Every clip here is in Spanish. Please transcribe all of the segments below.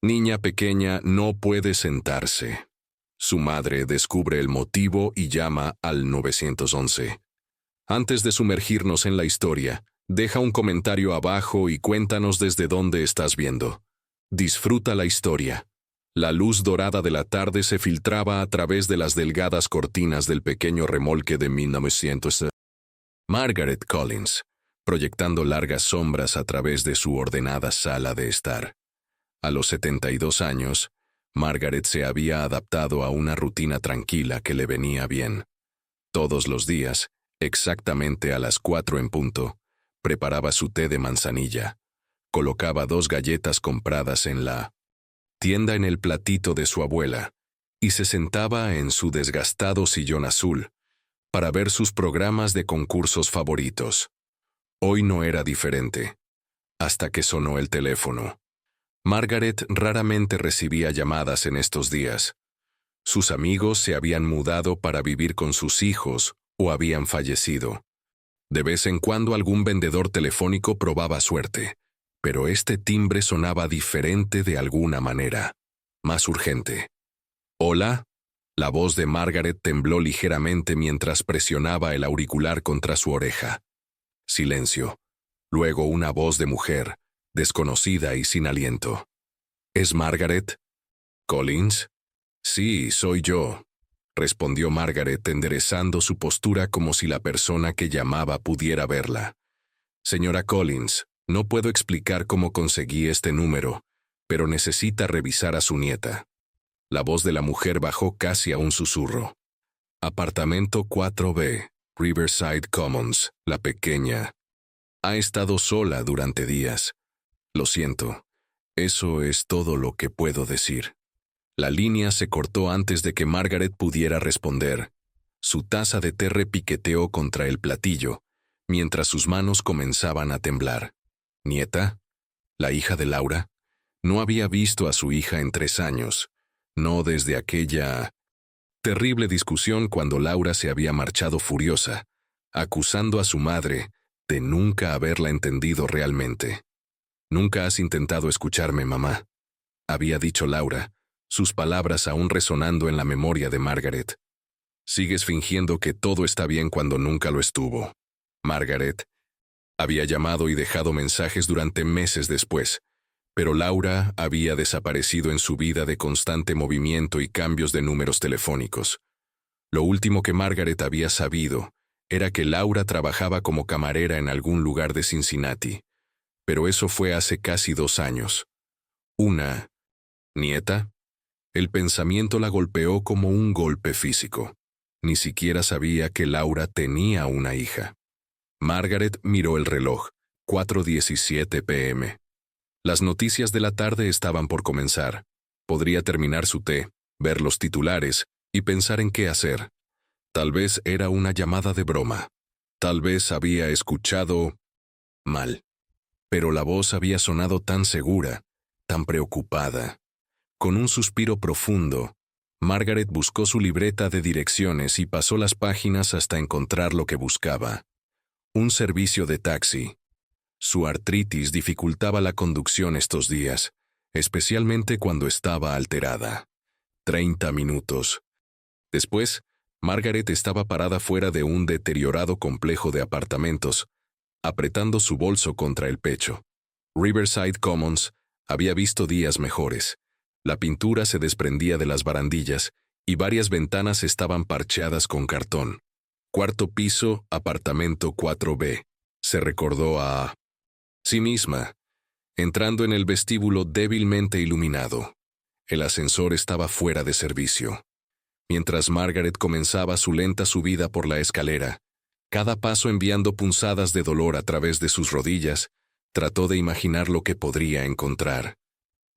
Niña pequeña no puede sentarse. Su madre descubre el motivo y llama al 911. Antes de sumergirnos en la historia, deja un comentario abajo y cuéntanos desde dónde estás viendo. Disfruta la historia. La luz dorada de la tarde se filtraba a través de las delgadas cortinas del pequeño remolque de 1900. Margaret Collins, proyectando largas sombras a través de su ordenada sala de estar. A los 72 años, Margaret se había adaptado a una rutina tranquila que le venía bien. Todos los días, exactamente a las 4 en punto, preparaba su té de manzanilla. Colocaba 2 galletas compradas en la tienda en el platito de su abuela y se sentaba en su desgastado sillón azul para ver sus programas de concursos favoritos. Hoy no era diferente, hasta que sonó el teléfono. Margaret raramente recibía llamadas en estos días. Sus amigos se habían mudado para vivir con sus hijos o habían fallecido. De vez en cuando algún vendedor telefónico probaba suerte, pero este timbre sonaba diferente de alguna manera, más urgente. «¿Hola?» La voz de Margaret tembló ligeramente mientras presionaba el auricular contra su oreja. Silencio. Luego una voz de mujer, desconocida y sin aliento. «¿Es Margaret? ¿Collins?» «Sí, soy yo», respondió Margaret enderezando su postura como si la persona que llamaba pudiera verla. «Señora Collins, no puedo explicar cómo conseguí este número, pero necesita revisar a su nieta». La voz de la mujer bajó casi a un susurro. «Apartamento 4B, Riverside Commons, la pequeña. Ha estado sola durante días. Lo siento. Eso es todo lo que puedo decir». La línea se cortó antes de que Margaret pudiera responder. Su taza de té repiqueteó contra el platillo, mientras sus manos comenzaban a temblar. ¿Nieta? ¿La hija de Laura? No había visto a su hija en 3 años. No desde aquella terrible discusión cuando Laura se había marchado furiosa, acusando a su madre de nunca haberla entendido realmente. «Nunca has intentado escucharme, mamá», había dicho Laura, sus palabras aún resonando en la memoria de Margaret. «Sigues fingiendo que todo está bien cuando nunca lo estuvo». Margaret había llamado y dejado mensajes durante meses después, pero Laura había desaparecido en su vida de constante movimiento y cambios de números telefónicos. Lo último que Margaret había sabido era que Laura trabajaba como camarera en algún lugar de Cincinnati, pero eso fue hace casi 2 años. ¿Una nieta? El pensamiento la golpeó como un golpe físico. Ni siquiera sabía que Laura tenía una hija. Margaret miró el reloj, 4:17 p.m. Las noticias de la tarde estaban por comenzar. Podría terminar su té, ver los titulares y pensar en qué hacer. Tal vez era una llamada de broma. Tal vez había escuchado mal. Pero la voz había sonado tan segura, tan preocupada. Con un suspiro profundo, Margaret buscó su libreta de direcciones y pasó las páginas hasta encontrar lo que buscaba. Un servicio de taxi. Su artritis dificultaba la conducción estos días, especialmente cuando estaba alterada. 30 minutos. Después, Margaret estaba parada fuera de un deteriorado complejo de apartamentos, apretando su bolso contra el pecho. Riverside Commons había visto días mejores. La pintura se desprendía de las barandillas y varias ventanas estaban parcheadas con cartón. 4º piso, apartamento 4B. Se recordó a sí misma, entrando en el vestíbulo débilmente iluminado. El ascensor estaba fuera de servicio. Mientras Margaret comenzaba su lenta subida por la escalera, cada paso enviando punzadas de dolor a través de sus rodillas, trató de imaginar lo que podría encontrar.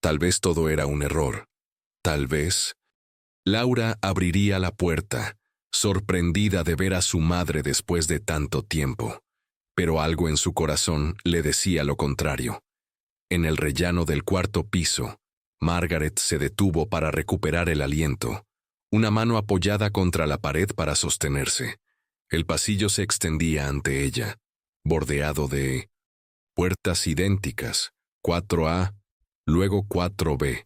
Tal vez todo era un error. Tal vez Laura abriría la puerta, sorprendida de ver a su madre después de tanto tiempo. Pero algo en su corazón le decía lo contrario. En el rellano del 4º piso, Margaret se detuvo para recuperar el aliento, una mano apoyada contra la pared para sostenerse. El pasillo se extendía ante ella, bordeado de puertas idénticas, 4A, luego 4B,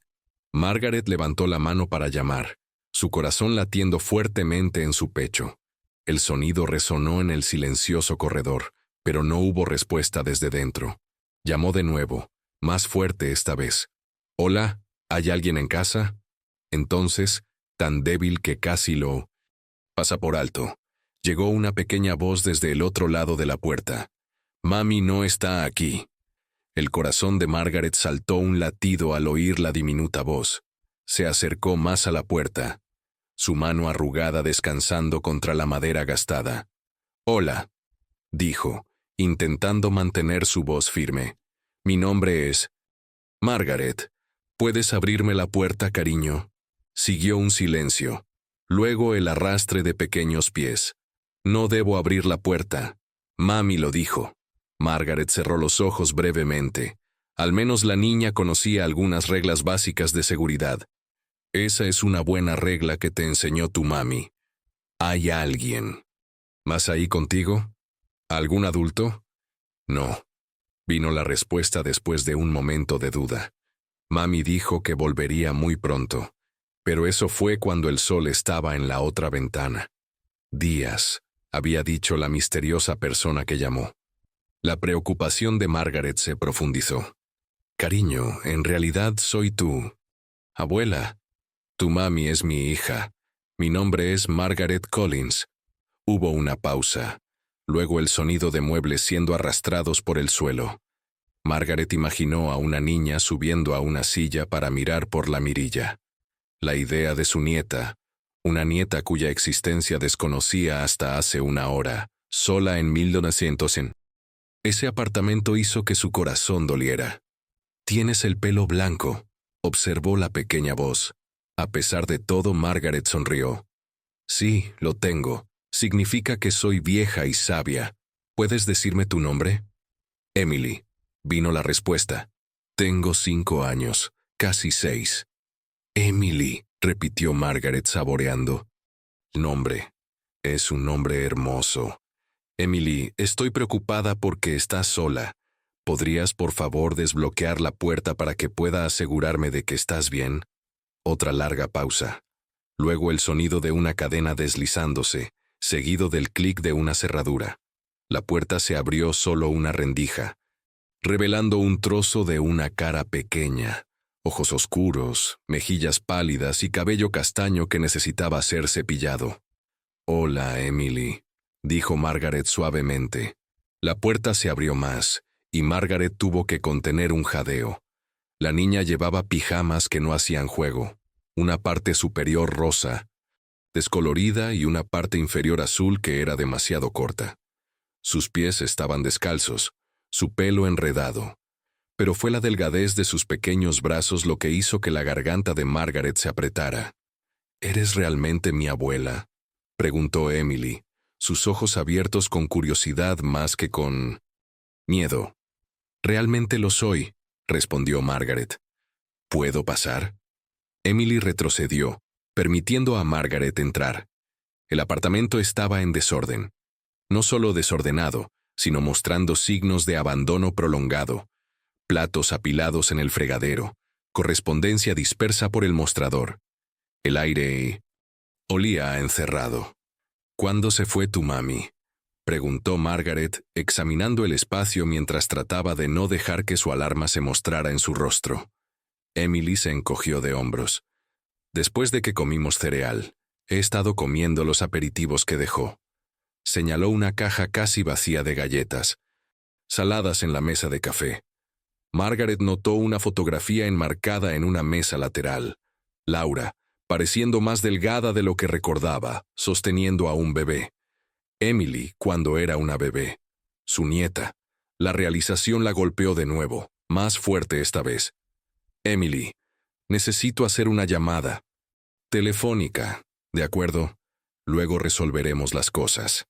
Margaret levantó la mano para llamar, su corazón latiendo fuertemente en su pecho. El sonido resonó en el silencioso corredor, pero no hubo respuesta desde dentro. Llamó de nuevo, más fuerte esta vez. «Hola, ¿hay alguien en casa?» Entonces, tan débil que casi lo pasa por alto, llegó una pequeña voz desde el otro lado de la puerta. «Mami no está aquí». El corazón de Margaret saltó un latido al oír la diminuta voz. Se acercó más a la puerta, su mano arrugada descansando contra la madera gastada. «Hola», dijo, intentando mantener su voz firme. «Mi nombre es Margaret. ¿Puedes abrirme la puerta, cariño?» Siguió un silencio. Luego el arrastre de pequeños pies. «No debo abrir la puerta». Mami lo dijo. Margaret cerró los ojos brevemente. Al menos la niña conocía algunas reglas básicas de seguridad. «Esa es una buena regla que te enseñó tu mami. Hay alguien. ¿Más ahí contigo? ¿Algún adulto?» «No», vino la respuesta después de un momento de duda. Mami dijo que volvería muy pronto, pero eso fue cuando el sol estaba en la otra ventana. «Días», había dicho la misteriosa persona que llamó. La preocupación de Margaret se profundizó. «Cariño, en realidad soy tu abuela. Tu mami es mi hija. Mi nombre es Margaret Collins». Hubo una pausa. Luego el sonido de muebles siendo arrastrados por el suelo. Margaret imaginó a una niña subiendo a una silla para mirar por la mirilla. La idea de su nieta, una nieta cuya existencia desconocía hasta hace una hora, sola en 1900. Ese apartamento hizo que su corazón doliera. «Tienes el pelo blanco», observó la pequeña voz. A pesar de todo, Margaret sonrió. «Sí, lo tengo. Significa que soy vieja y sabia. ¿Puedes decirme tu nombre?» «Emily», vino la respuesta. «Tengo 5 años, casi 6. «Emily», repitió Margaret saboreando. «Nombre. Es un nombre hermoso. Emily, estoy preocupada porque estás sola. ¿Podrías por favor desbloquear la puerta para que pueda asegurarme de que estás bien?» Otra larga pausa. Luego el sonido de una cadena deslizándose, seguido del clic de una cerradura. La puerta se abrió solo una rendija, revelando un trozo de una cara pequeña, ojos oscuros, mejillas pálidas y cabello castaño que necesitaba ser cepillado. «Hola, Emily», dijo Margaret suavemente. La puerta se abrió más, y Margaret tuvo que contener un jadeo. La niña llevaba pijamas que no hacían juego, una parte superior rosa, descolorida, y una parte inferior azul que era demasiado corta. Sus pies estaban descalzos, su pelo enredado, pero fue la delgadez de sus pequeños brazos lo que hizo que la garganta de Margaret se apretara. «¿Eres realmente mi abuela?», preguntó Emily, sus ojos abiertos con curiosidad más que con miedo. «Realmente lo soy», respondió Margaret. «¿Puedo pasar?» Emily retrocedió, permitiendo a Margaret entrar. El apartamento estaba en desorden. No solo desordenado, sino mostrando signos de abandono prolongado. Platos apilados en el fregadero, correspondencia dispersa por el mostrador. El aire olía a encerrado. «¿Cuándo se fue tu mami?», preguntó Margaret, examinando el espacio mientras trataba de no dejar que su alarma se mostrara en su rostro. Emily se encogió de hombros. «Después de que comimos cereal, he estado comiendo los aperitivos que dejó». Señaló una caja casi vacía de galletas, saladas en la mesa de café. Margaret notó una fotografía enmarcada en una mesa lateral. Laura, pareciendo más delgada de lo que recordaba, sosteniendo a un bebé. Emily, cuando era una bebé. Su nieta. La realización la golpeó de nuevo, más fuerte esta vez. «Emily, necesito hacer una llamada. Telefónica, ¿de acuerdo? Luego resolveremos las cosas».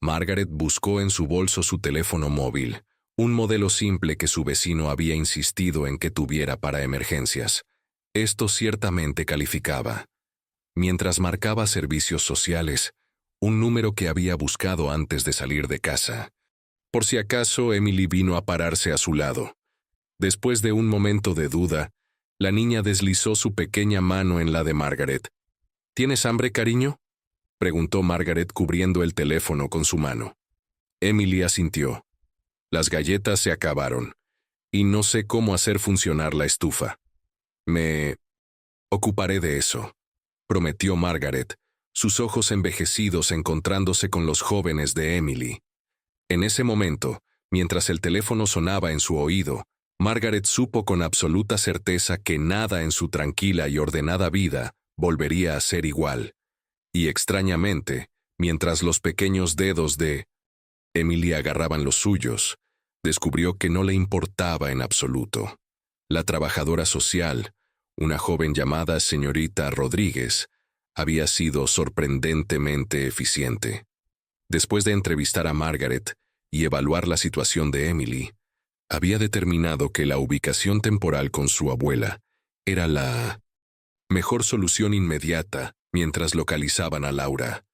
Margaret buscó en su bolso su teléfono móvil, un modelo simple que su vecino había insistido en que tuviera para emergencias. Esto ciertamente calificaba. Mientras marcaba servicios sociales, un número que había buscado antes de salir de casa. Por si acaso, Emily vino a pararse a su lado. Después de un momento de duda, La niña deslizó su pequeña mano en la de Margaret. ¿Tienes hambre, cariño?, preguntó Margaret cubriendo el teléfono con su mano. Emily asintió. Las galletas se acabaron, y no sé cómo hacer funcionar la estufa. Me ocuparé de eso, prometió Margaret, sus ojos envejecidos encontrándose con los jóvenes de Emily. En ese momento, mientras el teléfono sonaba en su oído, Margaret supo con absoluta certeza que nada en su tranquila y ordenada vida volvería a ser igual. Y extrañamente, mientras los pequeños dedos de Emily agarraban los suyos, descubrió que no le importaba en absoluto. La trabajadora social, una joven llamada señorita Rodríguez, había sido sorprendentemente eficiente. Después de entrevistar a Margaret y evaluar la situación de Emily, había determinado que la ubicación temporal con su abuela era la mejor solución inmediata mientras localizaban a Laura.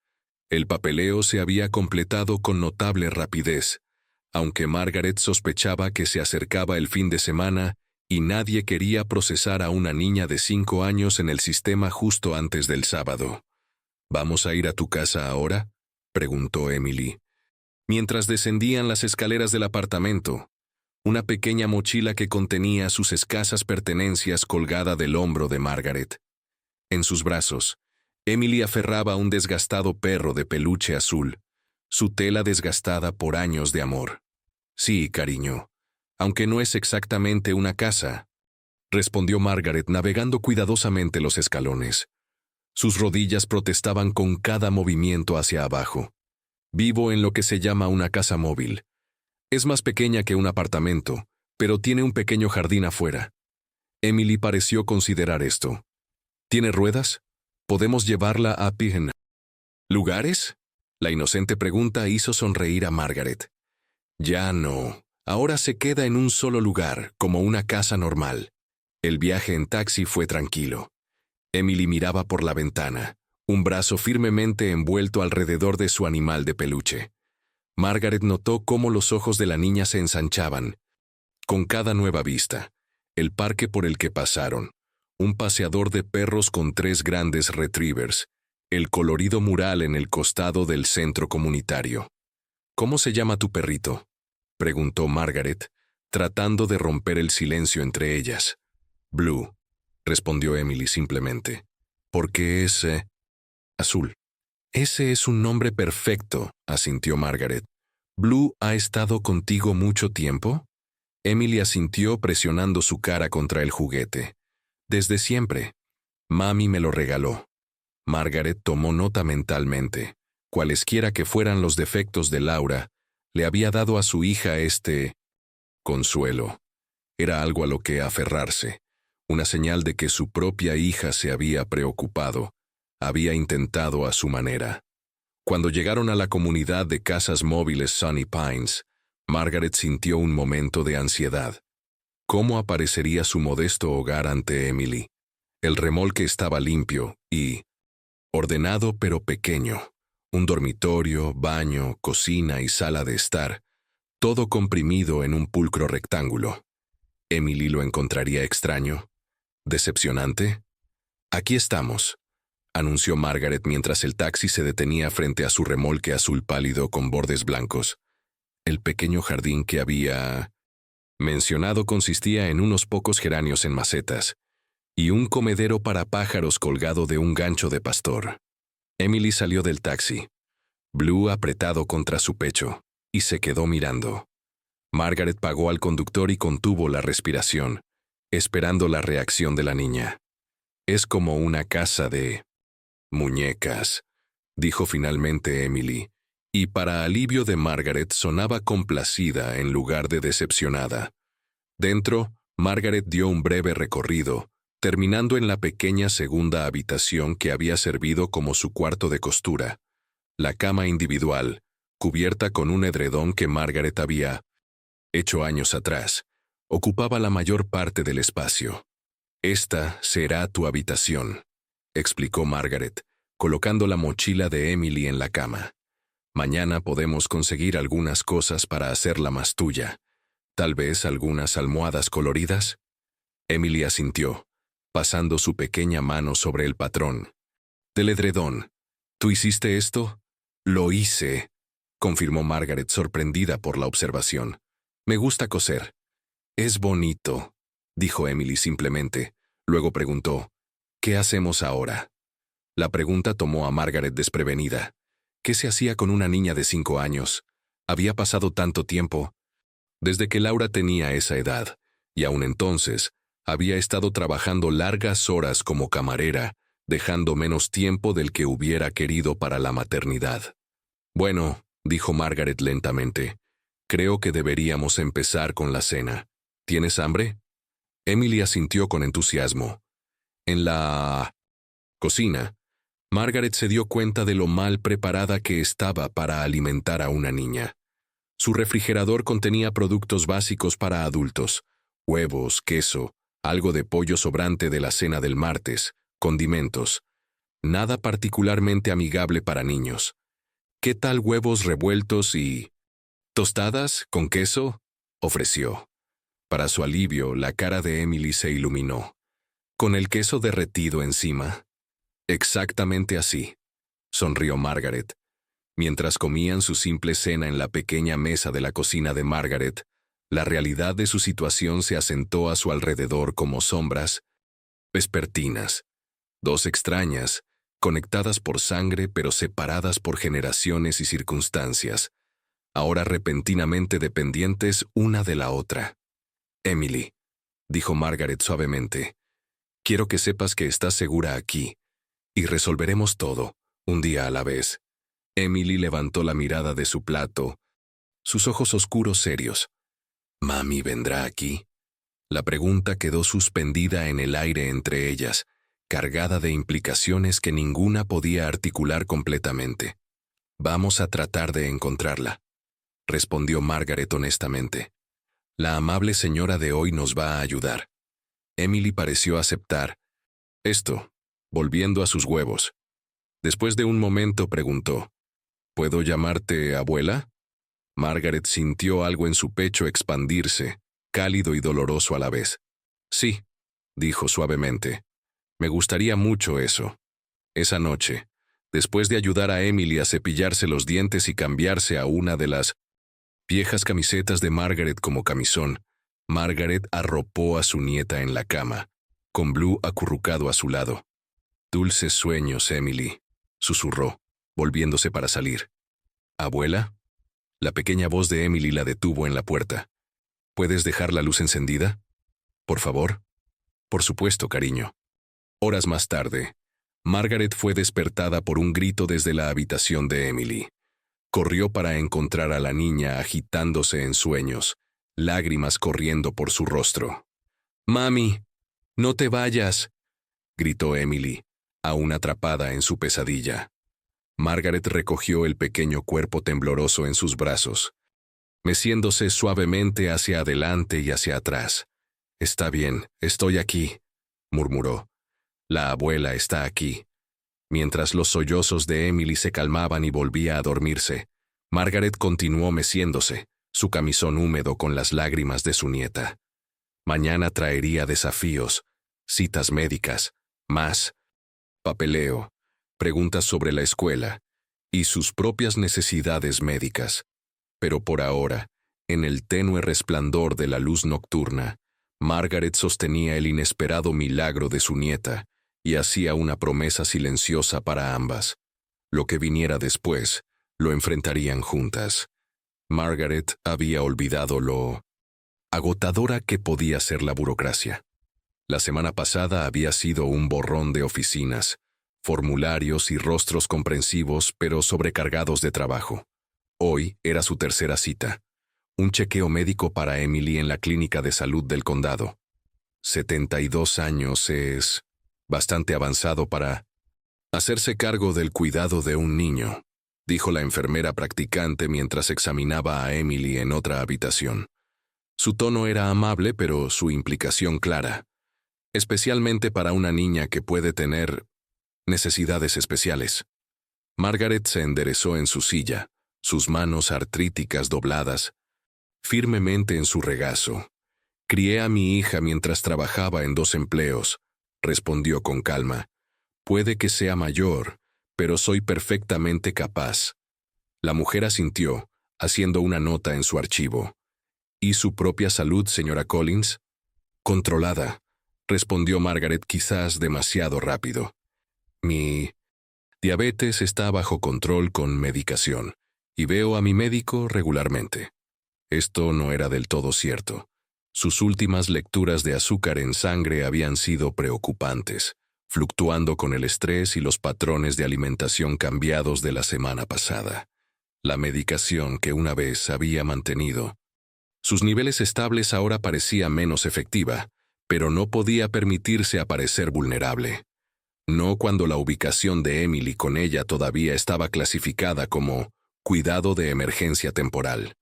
El papeleo se había completado con notable rapidez, aunque Margaret sospechaba que se acercaba el fin de semana y nadie quería procesar a una niña de 5 años en el sistema justo antes del sábado. ¿Vamos a ir a tu casa ahora?, preguntó Emily. Mientras descendían las escaleras del apartamento, una pequeña mochila que contenía sus escasas pertenencias colgada del hombro de Margaret. En sus brazos, Emily aferraba a un desgastado perro de peluche azul, su tela desgastada por años de amor. Sí, cariño, aunque no es exactamente una casa, respondió Margaret navegando cuidadosamente los escalones. Sus rodillas protestaban con cada movimiento hacia abajo. Vivo en lo que se llama una casa móvil. Es más pequeña que un apartamento, pero tiene un pequeño jardín afuera. Emily pareció considerar esto. ¿Tiene ruedas? ¿Podemos llevarla a Pigen? ¿Lugares? La inocente pregunta hizo sonreír a Margaret. Ya no. Ahora se queda en un solo lugar, como una casa normal. El viaje en taxi fue tranquilo. Emily miraba por la ventana, un brazo firmemente envuelto alrededor de su animal de peluche. Margaret notó cómo los ojos de la niña se ensanchaban. Con cada nueva vista, el parque por el que pasaron, un paseador de perros con 3 grandes retrievers, el colorido mural en el costado del centro comunitario. ¿Cómo se llama tu perrito?, preguntó Margaret, tratando de romper el silencio entre ellas. Blue, respondió Emily simplemente. ¿Por qué es azul? Ese es un nombre perfecto, asintió Margaret. ¿Blue ha estado contigo mucho tiempo? Emily asintió presionando su cara contra el juguete. Desde siempre. Mami me lo regaló. Margaret tomó nota mentalmente. Cualesquiera que fueran los defectos de Laura, le había dado a su hija este consuelo. Era algo a lo que aferrarse, una señal de que su propia hija se había preocupado, había intentado a su manera. Cuando llegaron a la comunidad de casas móviles Sunny Pines, Margaret sintió un momento de ansiedad. ¿Cómo aparecería su modesto hogar ante Emily? El remolque estaba limpio y ordenado pero pequeño. Un dormitorio, baño, cocina y sala de estar, todo comprimido en un pulcro rectángulo. ¿Emily lo encontraría extraño? ¿Decepcionante? Aquí estamos, anunció Margaret mientras el taxi se detenía frente a su remolque azul pálido con bordes blancos. El pequeño jardín que había mencionado consistía en unos pocos geranios en macetas y un comedero para pájaros colgado de un gancho de pastor. Emily salió del taxi, Blue apretado contra su pecho, y se quedó mirando. Margaret pagó al conductor y contuvo la respiración, esperando la reacción de la niña. Es como una casa de muñecas, dijo finalmente Emily, y para alivio de Margaret sonaba complacida en lugar de decepcionada. Dentro, Margaret dio un breve recorrido, terminando en la pequeña segunda habitación que había servido como su cuarto de costura. La cama individual, cubierta con un edredón que Margaret había hecho años atrás, ocupaba la mayor parte del espacio. «Esta será tu habitación», explicó Margaret, colocando la mochila de Emily en la cama. «Mañana podemos conseguir algunas cosas para hacerla más tuya. Tal vez algunas almohadas coloridas». Emily asintió, pasando su pequeña mano sobre el patrón del edredón. ¿Tú hiciste esto? Lo hice, confirmó Margaret sorprendida por la observación. Me gusta coser. Es bonito, dijo Emily simplemente. Luego preguntó, ¿qué hacemos ahora? La pregunta tomó a Margaret desprevenida. ¿Qué se hacía con una niña de 5 años? Había pasado tanto tiempo. Desde que Laura tenía esa edad, y aún entonces, había estado trabajando largas horas como camarera, dejando menos tiempo del que hubiera querido para la maternidad. Bueno, dijo Margaret lentamente, creo que deberíamos empezar con la cena. ¿Tienes hambre? Emily asintió con entusiasmo. En la cocina, Margaret se dio cuenta de lo mal preparada que estaba para alimentar a una niña. Su refrigerador contenía productos básicos para adultos: huevos, queso, algo de pollo sobrante de la cena del martes, condimentos. Nada particularmente amigable para niños. ¿Qué tal huevos revueltos y tostadas con queso? Ofreció. Para su alivio, la cara de Emily se iluminó. ¿Con el queso derretido encima? Exactamente así, sonrió Margaret. Mientras comían su simple cena en la pequeña mesa de la cocina de Margaret, la realidad de su situación se asentó a su alrededor como sombras vespertinas. Dos extrañas, conectadas por sangre pero separadas por generaciones y circunstancias, ahora repentinamente dependientes una de la otra. Emily, dijo Margaret suavemente, quiero que sepas que estás segura aquí, y resolveremos todo, un día a la vez. Emily levantó la mirada de su plato, sus ojos oscuros serios. ¿Mami vendrá aquí? La pregunta quedó suspendida en el aire entre ellas, cargada de implicaciones que ninguna podía articular completamente. Vamos a tratar de encontrarla, respondió Margaret honestamente. La amable señora de hoy nos va a ayudar. Emily pareció aceptar esto, volviendo a sus huevos. Después de un momento preguntó, ¿puedo llamarte abuela? Margaret sintió algo en su pecho expandirse, cálido y doloroso a la vez. Sí, dijo suavemente. Me gustaría mucho eso. Esa noche, después de ayudar a Emily a cepillarse los dientes y cambiarse a una de las viejas camisetas de Margaret como camisón, Margaret arropó a su nieta en la cama, con Blue acurrucado a su lado. Dulces sueños, Emily, susurró, volviéndose para salir. ¿Abuela? La pequeña voz de Emily la detuvo en la puerta. ¿Puedes dejar la luz encendida? ¿Por favor? Por supuesto, cariño. Horas más tarde, Margaret fue despertada por un grito desde la habitación de Emily. Corrió para encontrar a la niña agitándose en sueños, lágrimas corriendo por su rostro. «Mami, no te vayas», gritó Emily, aún atrapada en su pesadilla. Margaret recogió el pequeño cuerpo tembloroso en sus brazos, meciéndose suavemente hacia adelante y hacia atrás. «Está bien, estoy aquí», murmuró. «La abuela está aquí». Mientras los sollozos de Emily se calmaban y volvía a dormirse, Margaret continuó meciéndose, su camisón húmedo con las lágrimas de su nieta. Mañana traería desafíos, citas médicas, más papeleo, preguntas sobre la escuela y sus propias necesidades médicas. Pero por ahora, en el tenue resplandor de la luz nocturna, Margaret sostenía el inesperado milagro de su nieta y hacía una promesa silenciosa para ambas. Lo que viniera después, lo enfrentarían juntas. Margaret había olvidado lo agotadora que podía ser la burocracia. La semana pasada había sido un borrón de oficinas, formularios y rostros comprensivos pero sobrecargados de trabajo. Hoy era su tercera cita, un chequeo médico para Emily en la clínica de salud del condado. 72 años es bastante avanzado para hacerse cargo del cuidado de un niño, dijo la enfermera practicante mientras examinaba a Emily en otra habitación. Su tono era amable, pero su implicación clara, especialmente para una niña que puede tener necesidades especiales. Margaret se enderezó en su silla, sus manos artríticas dobladas, firmemente en su regazo. Crié a mi hija mientras trabajaba en 2 empleos, respondió con calma. Puede que sea mayor, pero soy perfectamente capaz. La mujer asintió, haciendo una nota en su archivo. ¿Y su propia salud, señora Collins? Controlada, respondió Margaret quizás demasiado rápido. Mi diabetes está bajo control con medicación, y veo a mi médico regularmente. Esto no era del todo cierto. Sus últimas lecturas de azúcar en sangre habían sido preocupantes, fluctuando con el estrés y los patrones de alimentación cambiados de la semana pasada. La medicación que una vez había mantenido sus niveles estables ahora parecía menos efectiva, pero no podía permitirse aparecer vulnerable. No cuando la ubicación de Emily con ella todavía estaba clasificada como cuidado de emergencia temporal.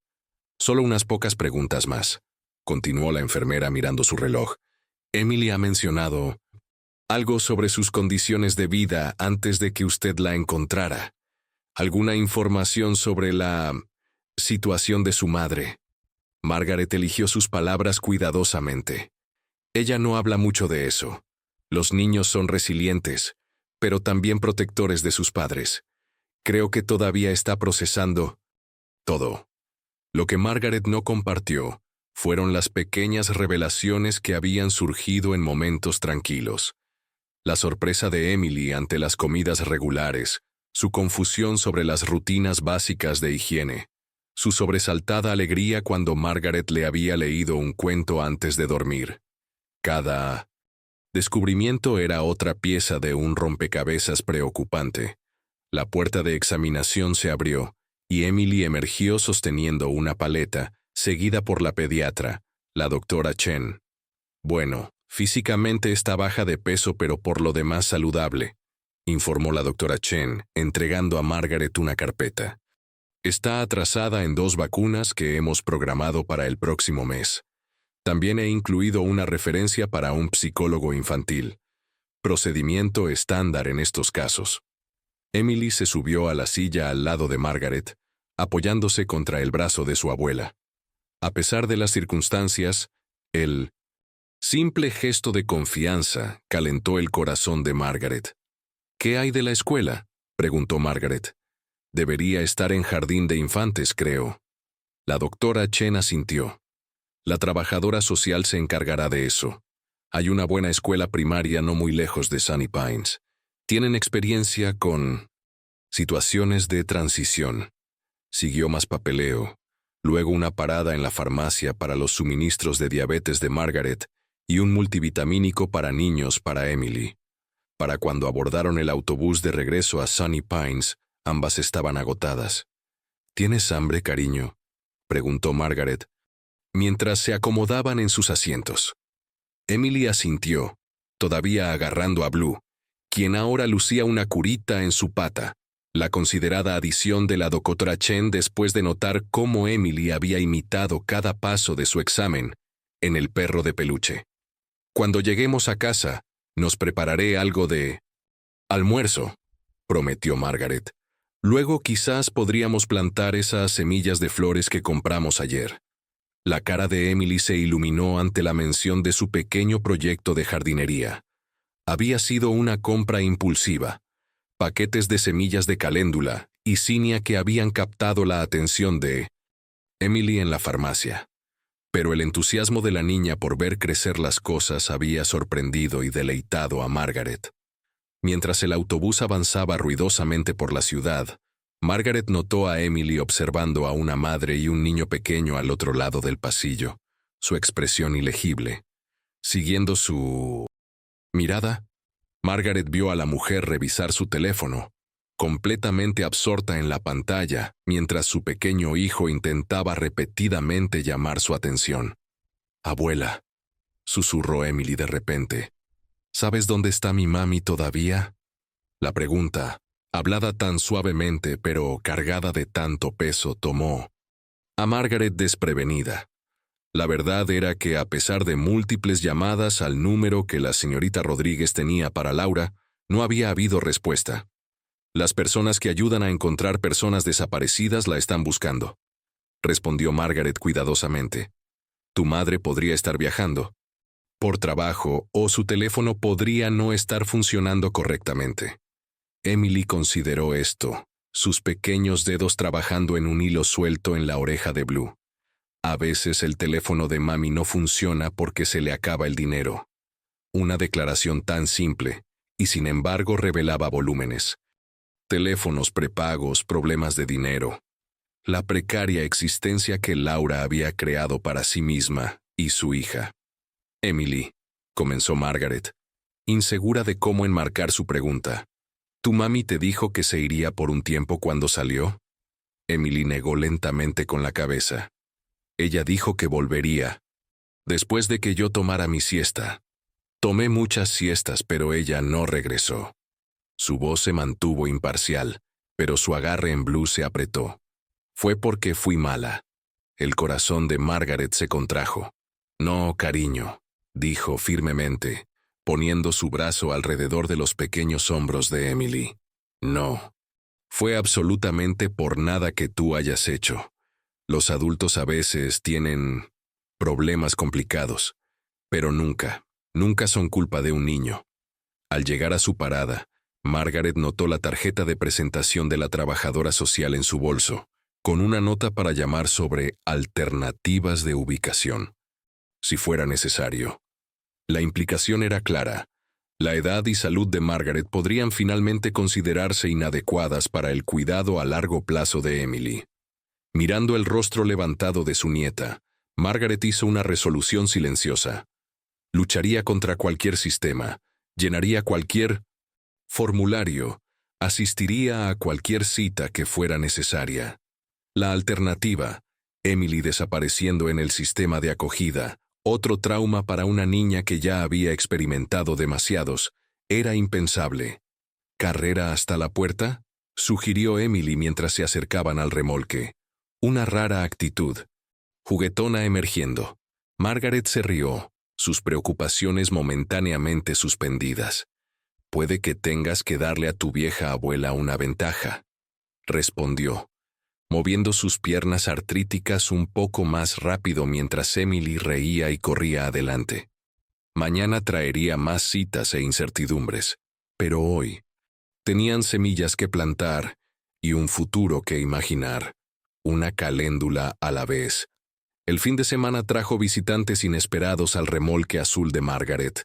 Solo unas pocas preguntas más, continuó la enfermera mirando su reloj. Emily ha mencionado algo sobre sus condiciones de vida antes de que usted la encontrara. ¿Alguna información sobre la situación de su madre? Margaret eligió sus palabras cuidadosamente. Ella no habla mucho de eso. Los niños son resilientes, pero también protectores de sus padres. Creo que todavía está procesando todo. Lo que Margaret no compartió fueron las pequeñas revelaciones que habían surgido en momentos tranquilos. La sorpresa de Emily ante las comidas regulares, su confusión sobre las rutinas básicas de higiene, su sobresaltada alegría cuando Margaret le había leído un cuento antes de dormir. Cada descubrimiento era otra pieza de un rompecabezas preocupante. La puerta de examinación se abrió, y Emily emergió sosteniendo una paleta, seguida por la pediatra, la doctora Chen. Bueno, físicamente está baja de peso pero por lo demás saludable, informó la doctora Chen, entregando a Margaret una carpeta. Está atrasada en 2 vacunas que hemos programado para el próximo mes. También he incluido una referencia para un psicólogo infantil. Procedimiento estándar en estos casos. Emily se subió a la silla al lado de Margaret, apoyándose contra el brazo de su abuela. A pesar de las circunstancias, el simple gesto de confianza calentó el corazón de Margaret. ¿Qué hay de la escuela?, preguntó Margaret. Debería estar en jardín de infantes, creo. La doctora Chen asintió. La trabajadora social se encargará de eso. Hay una buena escuela primaria no muy lejos de Sunny Pines. Tienen experiencia con situaciones de transición. Siguió más papeleo, luego una parada en la farmacia para los suministros de diabetes de Margaret y un multivitamínico para niños para Emily. Para cuando abordaron el autobús de regreso a Sunny Pines, ambas estaban agotadas. ¿Tienes hambre, cariño?, preguntó Margaret, mientras se acomodaban en sus asientos. Emily asintió, todavía agarrando a Blue, quien ahora lucía una curita en su pata, la considerada adición de la doctora Chen después de notar cómo Emily había imitado cada paso de su examen en el perro de peluche. Cuando lleguemos a casa, nos prepararé algo de almuerzo, prometió Margaret. Luego quizás podríamos plantar esas semillas de flores que compramos ayer. La cara de Emily se iluminó ante la mención de su pequeño proyecto de jardinería. Había sido una compra impulsiva. Paquetes de semillas de caléndula y cinia que habían captado la atención de Emily en la farmacia. Pero el entusiasmo de la niña por ver crecer las cosas había sorprendido y deleitado a Margaret. Mientras el autobús avanzaba ruidosamente por la ciudad, Margaret notó a Emily observando a una madre y un niño pequeño al otro lado del pasillo, su expresión ilegible. Siguiendo su mirada, Margaret vio a la mujer revisar su teléfono, completamente absorta en la pantalla, mientras su pequeño hijo intentaba repetidamente llamar su atención. «Abuela», susurró Emily de repente, «¿sabes dónde está mi mami todavía?» La pregunta, hablada tan suavemente pero cargada de tanto peso, tomó a Margaret desprevenida. La verdad era que a pesar de múltiples llamadas al número que la señorita Rodríguez tenía para Laura, no había habido respuesta. Las personas que ayudan a encontrar personas desaparecidas la están buscando, respondió Margaret cuidadosamente. Tu madre podría estar viajando. por trabajo o su teléfono podría no estar funcionando correctamente. Emily consideró esto, sus pequeños dedos trabajando en un hilo suelto en la oreja de Blue. A veces el teléfono de mami no funciona porque se le acaba el dinero. Una declaración tan simple, y sin embargo revelaba volúmenes. Teléfonos prepagos, problemas de dinero. La precaria existencia que Laura había creado para sí misma y su hija. Emily, comenzó Margaret, insegura de cómo enmarcar su pregunta. ¿Tu mami te dijo que se iría por un tiempo cuando salió? Emily negó lentamente con la cabeza. Ella dijo que volvería. Después de que yo tomara mi siesta. Tomé muchas siestas, pero ella no regresó. Su voz se mantuvo imparcial, pero su agarre en Blue se apretó. Fue porque fui mala. El corazón de Margaret se contrajo. No, cariño, dijo firmemente, poniendo su brazo alrededor de los pequeños hombros de Emily. No. Fue absolutamente por nada que tú hayas hecho. Los adultos a veces tienen problemas complicados, pero nunca son culpa de un niño. Al llegar a su parada, Margaret notó la tarjeta de presentación de la trabajadora social en su bolso, con una nota para llamar sobre alternativas de ubicación, si fuera necesario. La implicación era clara. La edad y salud de Margaret podrían finalmente considerarse inadecuadas para el cuidado a largo plazo de Emily. Mirando el rostro levantado de su nieta, Margaret hizo una resolución silenciosa. Lucharía contra cualquier sistema, llenaría cualquier formulario, asistiría a cualquier cita que fuera necesaria. La alternativa, Emily desapareciendo en el sistema de acogida, otro trauma para una niña que ya había experimentado demasiados, era impensable. ¿Carrera hasta la puerta?, sugirió Emily mientras se acercaban al remolque. Una rara actitud, juguetona emergiendo. Margaret se rió, sus preocupaciones momentáneamente suspendidas. «Puede que tengas que darle a tu vieja abuela una ventaja», respondió, moviendo sus piernas artríticas un poco más rápido mientras Emily reía y corría adelante. Mañana traería más citas e incertidumbres, pero hoy tenían semillas que plantar y un futuro que imaginar, una caléndula a la vez. El fin de semana trajo visitantes inesperados al remolque azul de Margaret.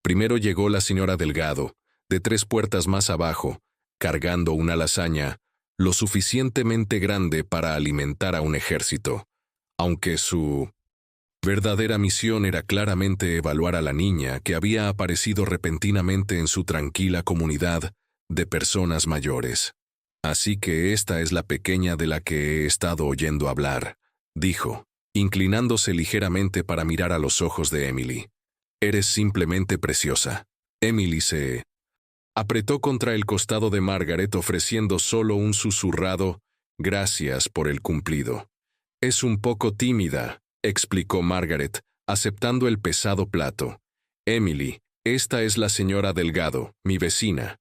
Primero llegó la señora Delgado, de 3 puertas más abajo, cargando una lasaña lo suficientemente grande para alimentar a un ejército, aunque su verdadera misión era claramente evaluar a la niña que había aparecido repentinamente en su tranquila comunidad de personas mayores. «Así que esta es la pequeña de la que he estado oyendo hablar», dijo, inclinándose ligeramente para mirar a los ojos de Emily. «Eres simplemente preciosa». Emily se apretó contra el costado de Margaret ofreciendo solo un susurrado «gracias por el cumplido». «Es un poco tímida», explicó Margaret, aceptando el pesado plato. «Emily, esta es la señora Delgado, mi vecina».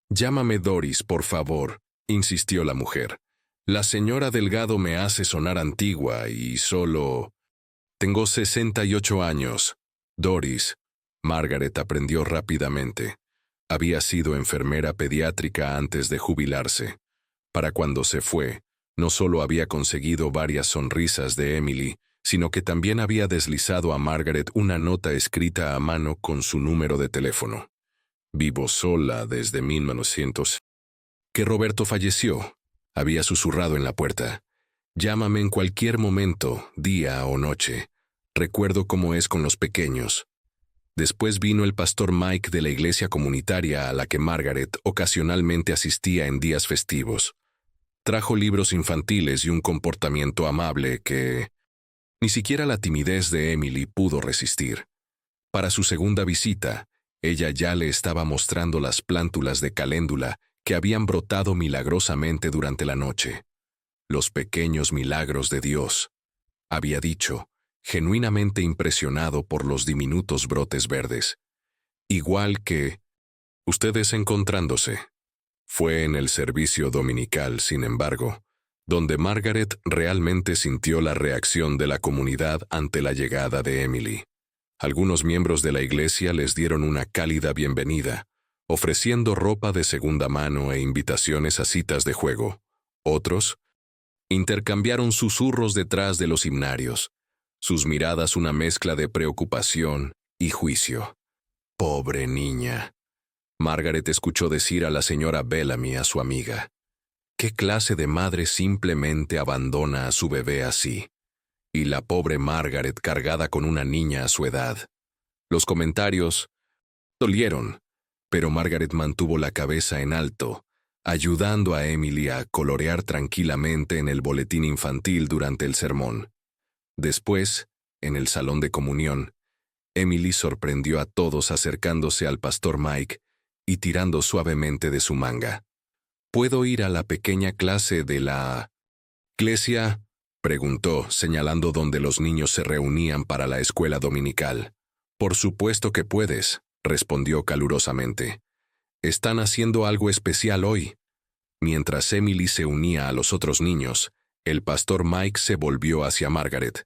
«Llámame Doris, por favor», insistió la mujer. «La señora Delgado me hace sonar antigua y solo... Tengo 68 años. Doris». Margaret aprendió rápidamente. Había sido enfermera pediátrica antes de jubilarse. Para cuando se fue, no solo había conseguido varias sonrisas de Emily, sino que también había deslizado a Margaret una nota escrita a mano con su número de teléfono. «Vivo sola desde 1900. Que Roberto falleció», había susurrado en la puerta. «Llámame en cualquier momento, día o noche. Recuerdo cómo es con los pequeños». Después vino el pastor Mike de la iglesia comunitaria a la que Margaret ocasionalmente asistía en días festivos. Trajo libros infantiles y un comportamiento amable que ni siquiera la timidez de Emily pudo resistir. Para su segunda visita, ella ya le estaba mostrando las plántulas de caléndula que habían brotado milagrosamente durante la noche. «Los pequeños milagros de Dios», había dicho, genuinamente impresionado por los diminutos brotes verdes. Igual que ustedes encontrándose. Fue en el servicio dominical, sin embargo, donde Margaret realmente sintió la reacción de la comunidad ante la llegada de Emily. Algunos miembros de la iglesia les dieron una cálida bienvenida, ofreciendo ropa de segunda mano e invitaciones a citas de juego. Otros intercambiaron susurros detrás de los himnarios, sus miradas una mezcla de preocupación y juicio. «Pobre niña», Margaret escuchó decir a la señora Bellamy a su amiga. «¿Qué clase de madre simplemente abandona a su bebé así?» Y la pobre Margaret cargada con una niña a su edad. Los comentarios dolieron, pero Margaret mantuvo la cabeza en alto, ayudando a Emily a colorear tranquilamente en el boletín infantil durante el sermón. Después, en el salón de comunión, Emily sorprendió a todos acercándose al pastor Mike y tirando suavemente de su manga. «¿Puedo ir a la pequeña clase de la iglesia?», preguntó, señalando donde los niños se reunían para la escuela dominical. «Por supuesto que puedes», respondió calurosamente. «Están haciendo algo especial hoy». Mientras Emily se unía a los otros niños, el pastor Mike se volvió hacia Margaret.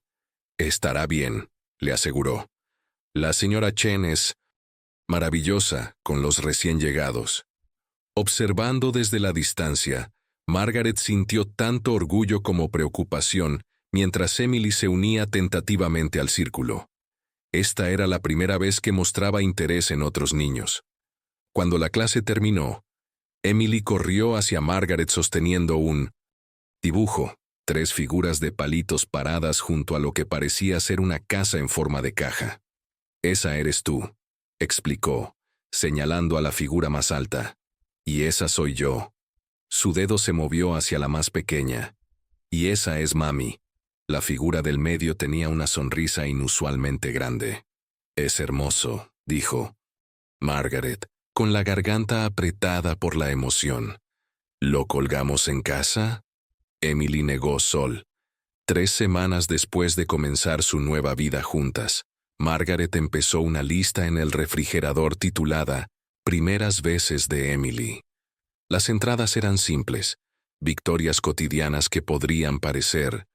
«Estará bien», le aseguró. «La señora Chen es maravillosa con los recién llegados». Observando desde la distancia, Margaret sintió tanto orgullo como preocupación mientras Emily se unía tentativamente al círculo. Esta era la primera vez que mostraba interés en otros niños. Cuando la clase terminó, Emily corrió hacia Margaret sosteniendo un dibujo, 3 figuras de palitos paradas junto a lo que parecía ser una casa en forma de caja. «Esa eres tú», explicó, señalando a la figura más alta. «Y esa soy yo». Su dedo se movió hacia la más pequeña. «Y esa es Mami». La figura del medio tenía una sonrisa inusualmente grande. «Es hermoso», dijo Margaret, con la garganta apretada por la emoción. «¿Lo colgamos en casa?». Emily negó Sol. 3 semanas después de comenzar su nueva vida juntas, Margaret empezó una lista en el refrigerador titulada «Primeras veces de Emily». Las entradas eran simples, victorias cotidianas que podrían parecer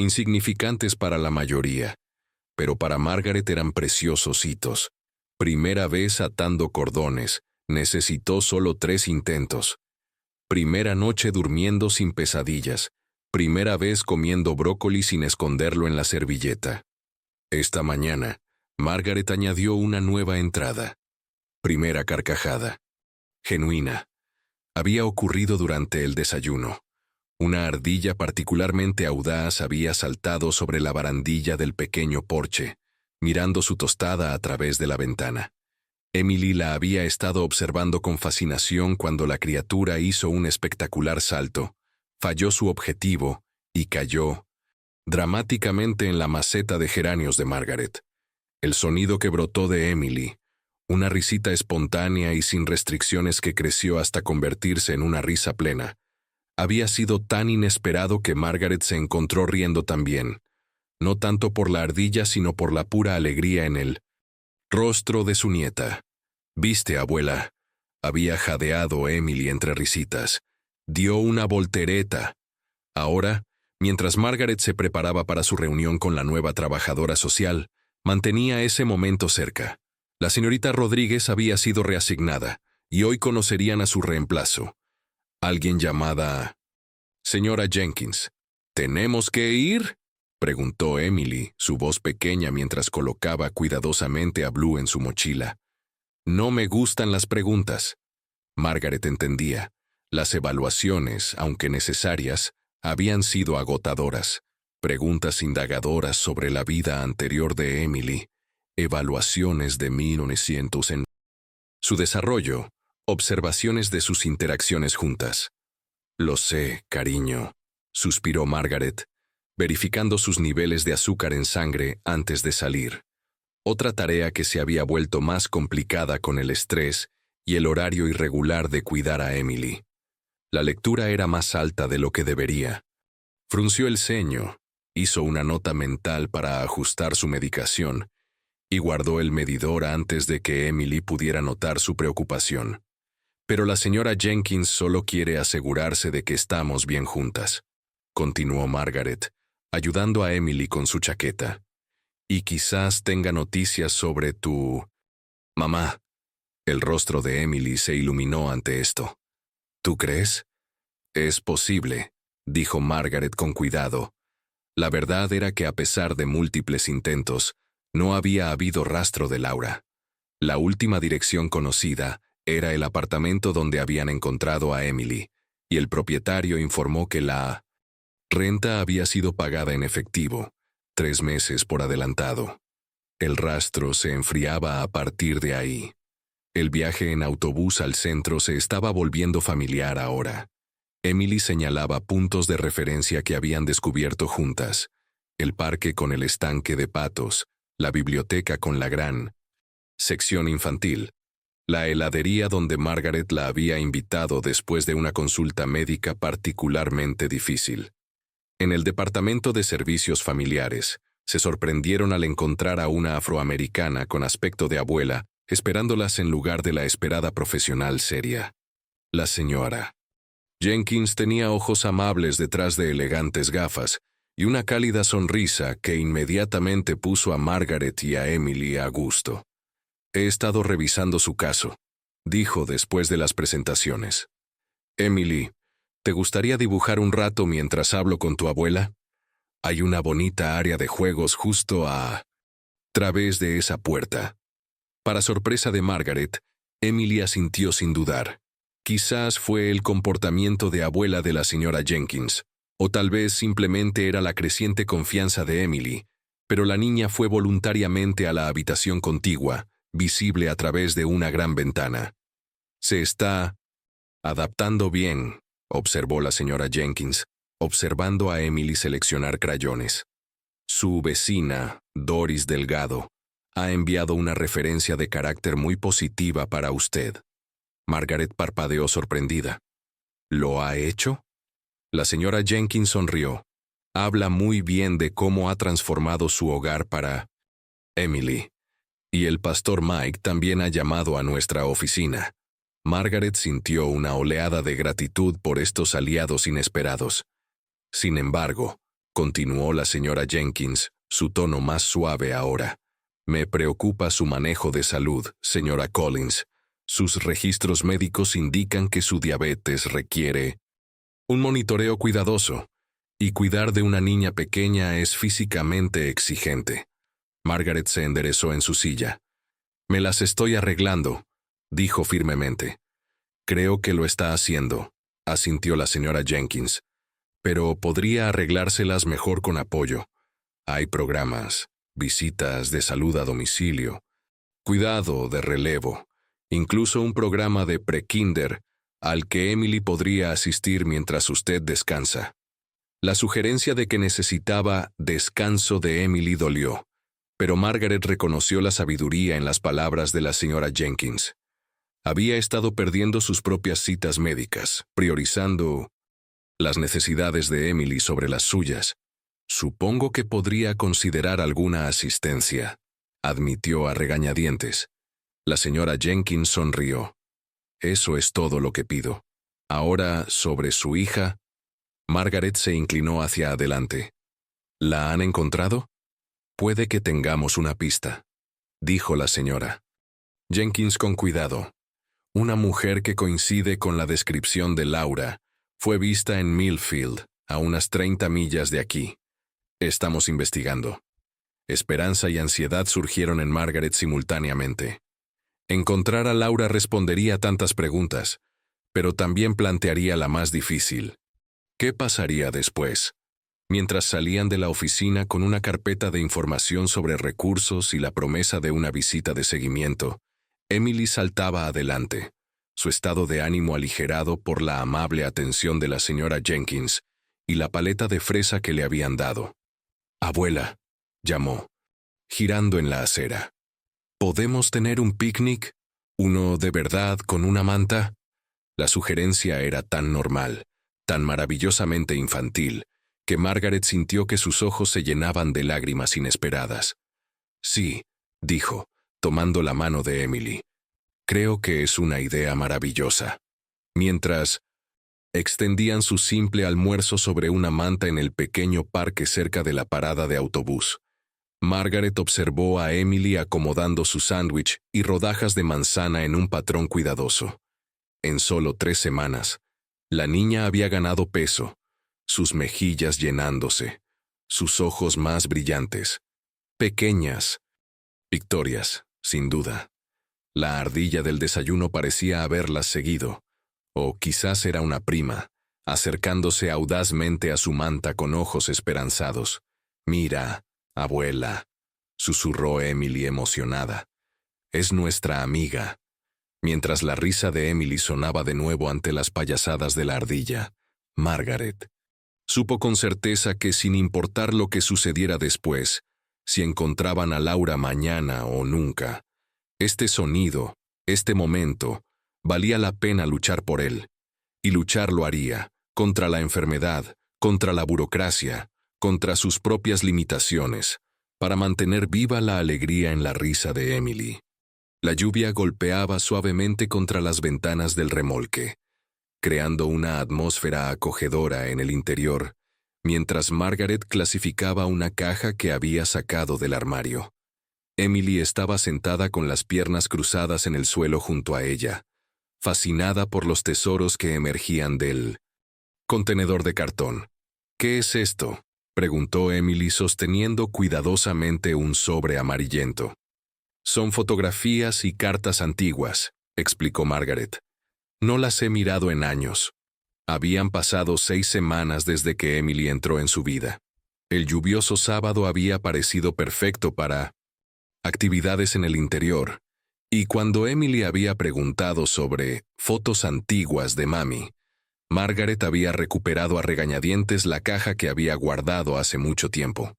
insignificantes para la mayoría, pero para Margaret eran preciosos hitos. Primera vez atando cordones, necesitó solo 3 intentos. Primera noche durmiendo sin pesadillas. Primera vez comiendo brócoli sin esconderlo en la servilleta. Esta mañana, Margaret añadió una nueva entrada. Primera carcajada. Genuina. Había ocurrido durante el desayuno. Una ardilla particularmente audaz había saltado sobre la barandilla del pequeño porche, mirando su tostada a través de la ventana. Emily la había estado observando con fascinación cuando la criatura hizo un espectacular salto, falló su objetivo y cayó dramáticamente en la maceta de geranios de Margaret. El sonido que brotó de Emily, una risita espontánea y sin restricciones que creció hasta convertirse en una risa plena, había sido tan inesperado que Margaret se encontró riendo también, no tanto por la ardilla sino por la pura alegría en el rostro de su nieta. «¿Viste, abuela?», había jadeado Emily entre risitas. Dio una voltereta. Ahora, mientras Margaret se preparaba para su reunión con la nueva trabajadora social, mantenía ese momento cerca. La señorita Rodríguez había sido reasignada, y hoy conocerían a su reemplazo. Alguien llamada señora Jenkins. «¿Tenemos que ir?», preguntó Emily, su voz pequeña mientras colocaba cuidadosamente a Blue en su mochila. «No me gustan las preguntas». Margaret entendía. Las evaluaciones, aunque necesarias, habían sido agotadoras. Preguntas indagadoras sobre la vida anterior de Emily. Evaluaciones de 1900 en su desarrollo. Observaciones de sus interacciones juntas. «Lo sé, cariño», suspiró Margaret, verificando sus niveles de azúcar en sangre antes de salir. Otra tarea que se había vuelto más complicada con el estrés y el horario irregular de cuidar a Emily. La lectura era más alta de lo que debería. Frunció el ceño, hizo una nota mental para ajustar su medicación y guardó el medidor antes de que Emily pudiera notar su preocupación. «Pero la señora Jenkins solo quiere asegurarse de que estamos bien juntas», continuó Margaret, ayudando a Emily con su chaqueta. Y quizás tenga noticias sobre tu mamá. El rostro de Emily se iluminó ante esto. ¿Tú crees? Es posible, dijo Margaret con cuidado. La verdad era que a pesar de múltiples intentos, no había habido rastro de Laura. La última dirección conocida era el apartamento donde habían encontrado a Emily, y el propietario informó que la renta había sido pagada en efectivo, 3 meses por adelantado. El rastro se enfriaba a partir de ahí. El viaje en autobús al centro se estaba volviendo familiar ahora. Emily señalaba puntos de referencia que habían descubierto juntas: el parque con el estanque de patos, la biblioteca con la gran sección infantil, la heladería donde Margaret la había invitado después de una consulta médica particularmente difícil. En el departamento de servicios familiares, se sorprendieron al encontrar a una afroamericana con aspecto de abuela, esperándolas en lugar de la esperada profesional seria. La señora Jenkins tenía ojos amables detrás de elegantes gafas y una cálida sonrisa que inmediatamente puso a Margaret y a Emily a gusto. He estado revisando su caso, dijo después de las presentaciones. Emily, ¿te gustaría dibujar un rato mientras hablo con tu abuela? Hay una bonita área de juegos justo a través de esa puerta. Para sorpresa de Margaret, Emily asintió sin dudar. Quizás fue el comportamiento de abuela de la señora Jenkins, o tal vez simplemente era la creciente confianza de Emily, pero la niña fue voluntariamente a la habitación contigua, visible a través de una gran ventana. Se está adaptando bien, observó la señora Jenkins, observando a Emily seleccionar crayones. Su vecina, Doris Delgado, ha enviado una referencia de carácter muy positiva para usted. Margaret parpadeó sorprendida. ¿Lo ha hecho? La señora Jenkins sonrió. Habla muy bien de cómo ha transformado su hogar para Emily. Y el pastor Mike también ha llamado a nuestra oficina. Margaret sintió una oleada de gratitud por estos aliados inesperados. Sin embargo, continuó la señora Jenkins, su tono más suave ahora. Me preocupa su manejo de salud, señora Collins. Sus registros médicos indican que su diabetes requiere un monitoreo cuidadoso, y cuidar de una niña pequeña es físicamente exigente. Margaret se enderezó en su silla. Me las estoy arreglando, dijo firmemente. Creo que lo está haciendo, asintió la señora Jenkins. Pero podría arreglárselas mejor con apoyo. Hay programas, visitas de salud a domicilio, cuidado de relevo, incluso un programa de pre-kinder al que Emily podría asistir mientras usted descansa. La sugerencia de que necesitaba descanso de Emily dolió, pero Margaret reconoció la sabiduría en las palabras de la señora Jenkins. Había estado perdiendo sus propias citas médicas, priorizando las necesidades de Emily sobre las suyas. Supongo que podría considerar alguna asistencia, admitió a regañadientes. La señora Jenkins sonrió. Eso es todo lo que pido. Ahora, sobre su hija, Margaret se inclinó hacia adelante. ¿La han encontrado? Puede que tengamos una pista, dijo la señora Jenkins con cuidado. Una mujer que coincide con la descripción de Laura fue vista en Millfield, a unas 30 millas de aquí. Estamos investigando. Esperanza y ansiedad surgieron en Margaret simultáneamente. Encontrar a Laura respondería a tantas preguntas, pero también plantearía la más difícil. ¿Qué pasaría después? Mientras salían de la oficina con una carpeta de información sobre recursos y la promesa de una visita de seguimiento, Emily saltaba adelante, su estado de ánimo aligerado por la amable atención de la señora Jenkins y la paleta de fresa que le habían dado. «Abuela», llamó, girando en la acera. «¿Podemos tener un picnic? ¿Uno de verdad con una manta?» La sugerencia era tan normal, tan maravillosamente infantil, que Margaret sintió que sus ojos se llenaban de lágrimas inesperadas. «Sí», dijo, tomando la mano de Emily. «Creo que es una idea maravillosa». Mientras extendían su simple almuerzo sobre una manta en el pequeño parque cerca de la parada de autobús, Margaret observó a Emily acomodando su sándwich y rodajas de manzana en un patrón cuidadoso. En solo 3 semanas, la niña había ganado peso, sus mejillas llenándose, sus ojos más brillantes. Pequeñas victorias, sin duda. La ardilla del desayuno parecía haberlas seguido, o quizás era una prima, acercándose audazmente a su manta con ojos esperanzados. «Mira, abuela», susurró Emily emocionada. «Es nuestra amiga». Mientras la risa de Emily sonaba de nuevo ante las payasadas de la ardilla, Margaret supo con certeza que sin importar lo que sucediera después, si encontraban a Laura mañana o nunca, este sonido, este momento, valía la pena luchar por él. Y luchar lo haría, contra la enfermedad, contra la burocracia, contra sus propias limitaciones, para mantener viva la alegría en la risa de Emily. La lluvia golpeaba suavemente contra las ventanas del remolque, creando una atmósfera acogedora en el interior, mientras Margaret clasificaba una caja que había sacado del armario. Emily estaba sentada con las piernas cruzadas en el suelo junto a ella, fascinada por los tesoros que emergían del contenedor de cartón. «¿Qué es esto?», preguntó Emily sosteniendo cuidadosamente un sobre amarillento. «Son fotografías y cartas antiguas», explicó Margaret. «No las he mirado en años». Habían pasado 6 semanas desde que Emily entró en su vida. El lluvioso sábado había parecido perfecto para actividades en el interior, y cuando Emily había preguntado sobre fotos antiguas de mami, Margaret había recuperado a regañadientes la caja que había guardado hace mucho tiempo.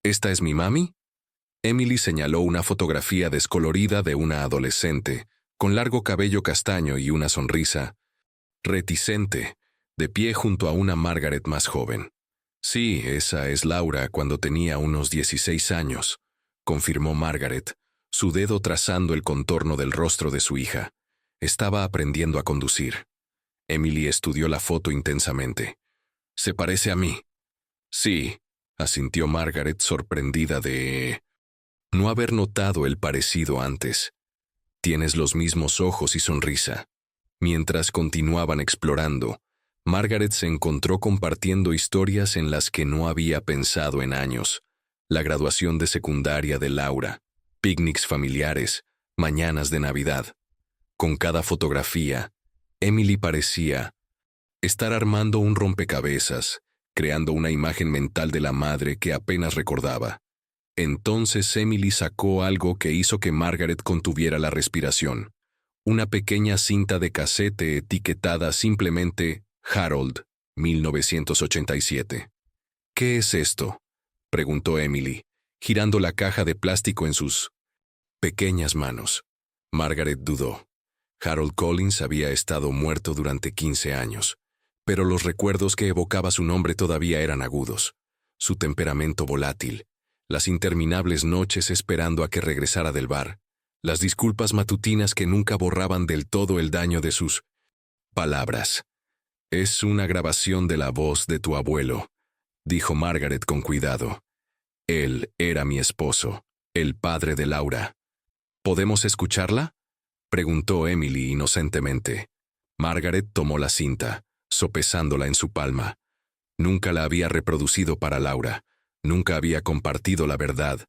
«¿Esta es mi mami?». Emily señaló una fotografía descolorida de una adolescente, con largo cabello castaño y una sonrisa reticente, de pie junto a una Margaret más joven. «Sí, esa es Laura cuando tenía unos 16 años», confirmó Margaret, su dedo trazando el contorno del rostro de su hija. Estaba aprendiendo a conducir. Emily estudió la foto intensamente. «¿Se parece a mí?». «Sí», asintió Margaret sorprendida de no haber notado el parecido antes. «Tienes los mismos ojos y sonrisa». Mientras continuaban explorando, Margaret se encontró compartiendo historias en las que no había pensado en años. La graduación de secundaria de Laura, picnics familiares, mañanas de Navidad. Con cada fotografía, Emily parecía estar armando un rompecabezas, creando una imagen mental de la madre que apenas recordaba. Entonces Emily sacó algo que hizo que Margaret contuviera la respiración. Una pequeña cinta de casete etiquetada simplemente Harold, 1987. «¿Qué es esto?», preguntó Emily, girando la caja de plástico en sus pequeñas manos. Margaret dudó. Harold Collins había estado muerto durante 15 años, pero los recuerdos que evocaba su nombre todavía eran agudos. Su temperamento volátil, las interminables noches esperando a que regresara del bar, las disculpas matutinas que nunca borraban del todo el daño de sus palabras. «Es una grabación de la voz de tu abuelo», dijo Margaret con cuidado. «Él era mi esposo, el padre de Laura». «¿Podemos escucharla?», preguntó Emily inocentemente. Margaret tomó la cinta, sopesándola en su palma. Nunca la había reproducido para Laura, nunca había compartido la verdad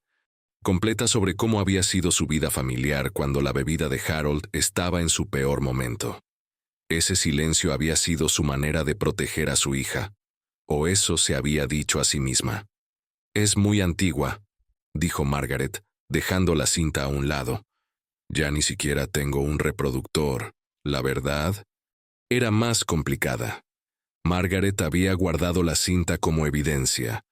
completa sobre cómo había sido su vida familiar cuando la bebida de Harold estaba en su peor momento. Ese silencio había sido su manera de proteger a su hija, o eso se había dicho a sí misma. «Es muy antigua», dijo Margaret, dejando la cinta a un lado. «Ya ni siquiera tengo un reproductor, la verdad». Era más complicada. Margaret había guardado la cinta como evidencia,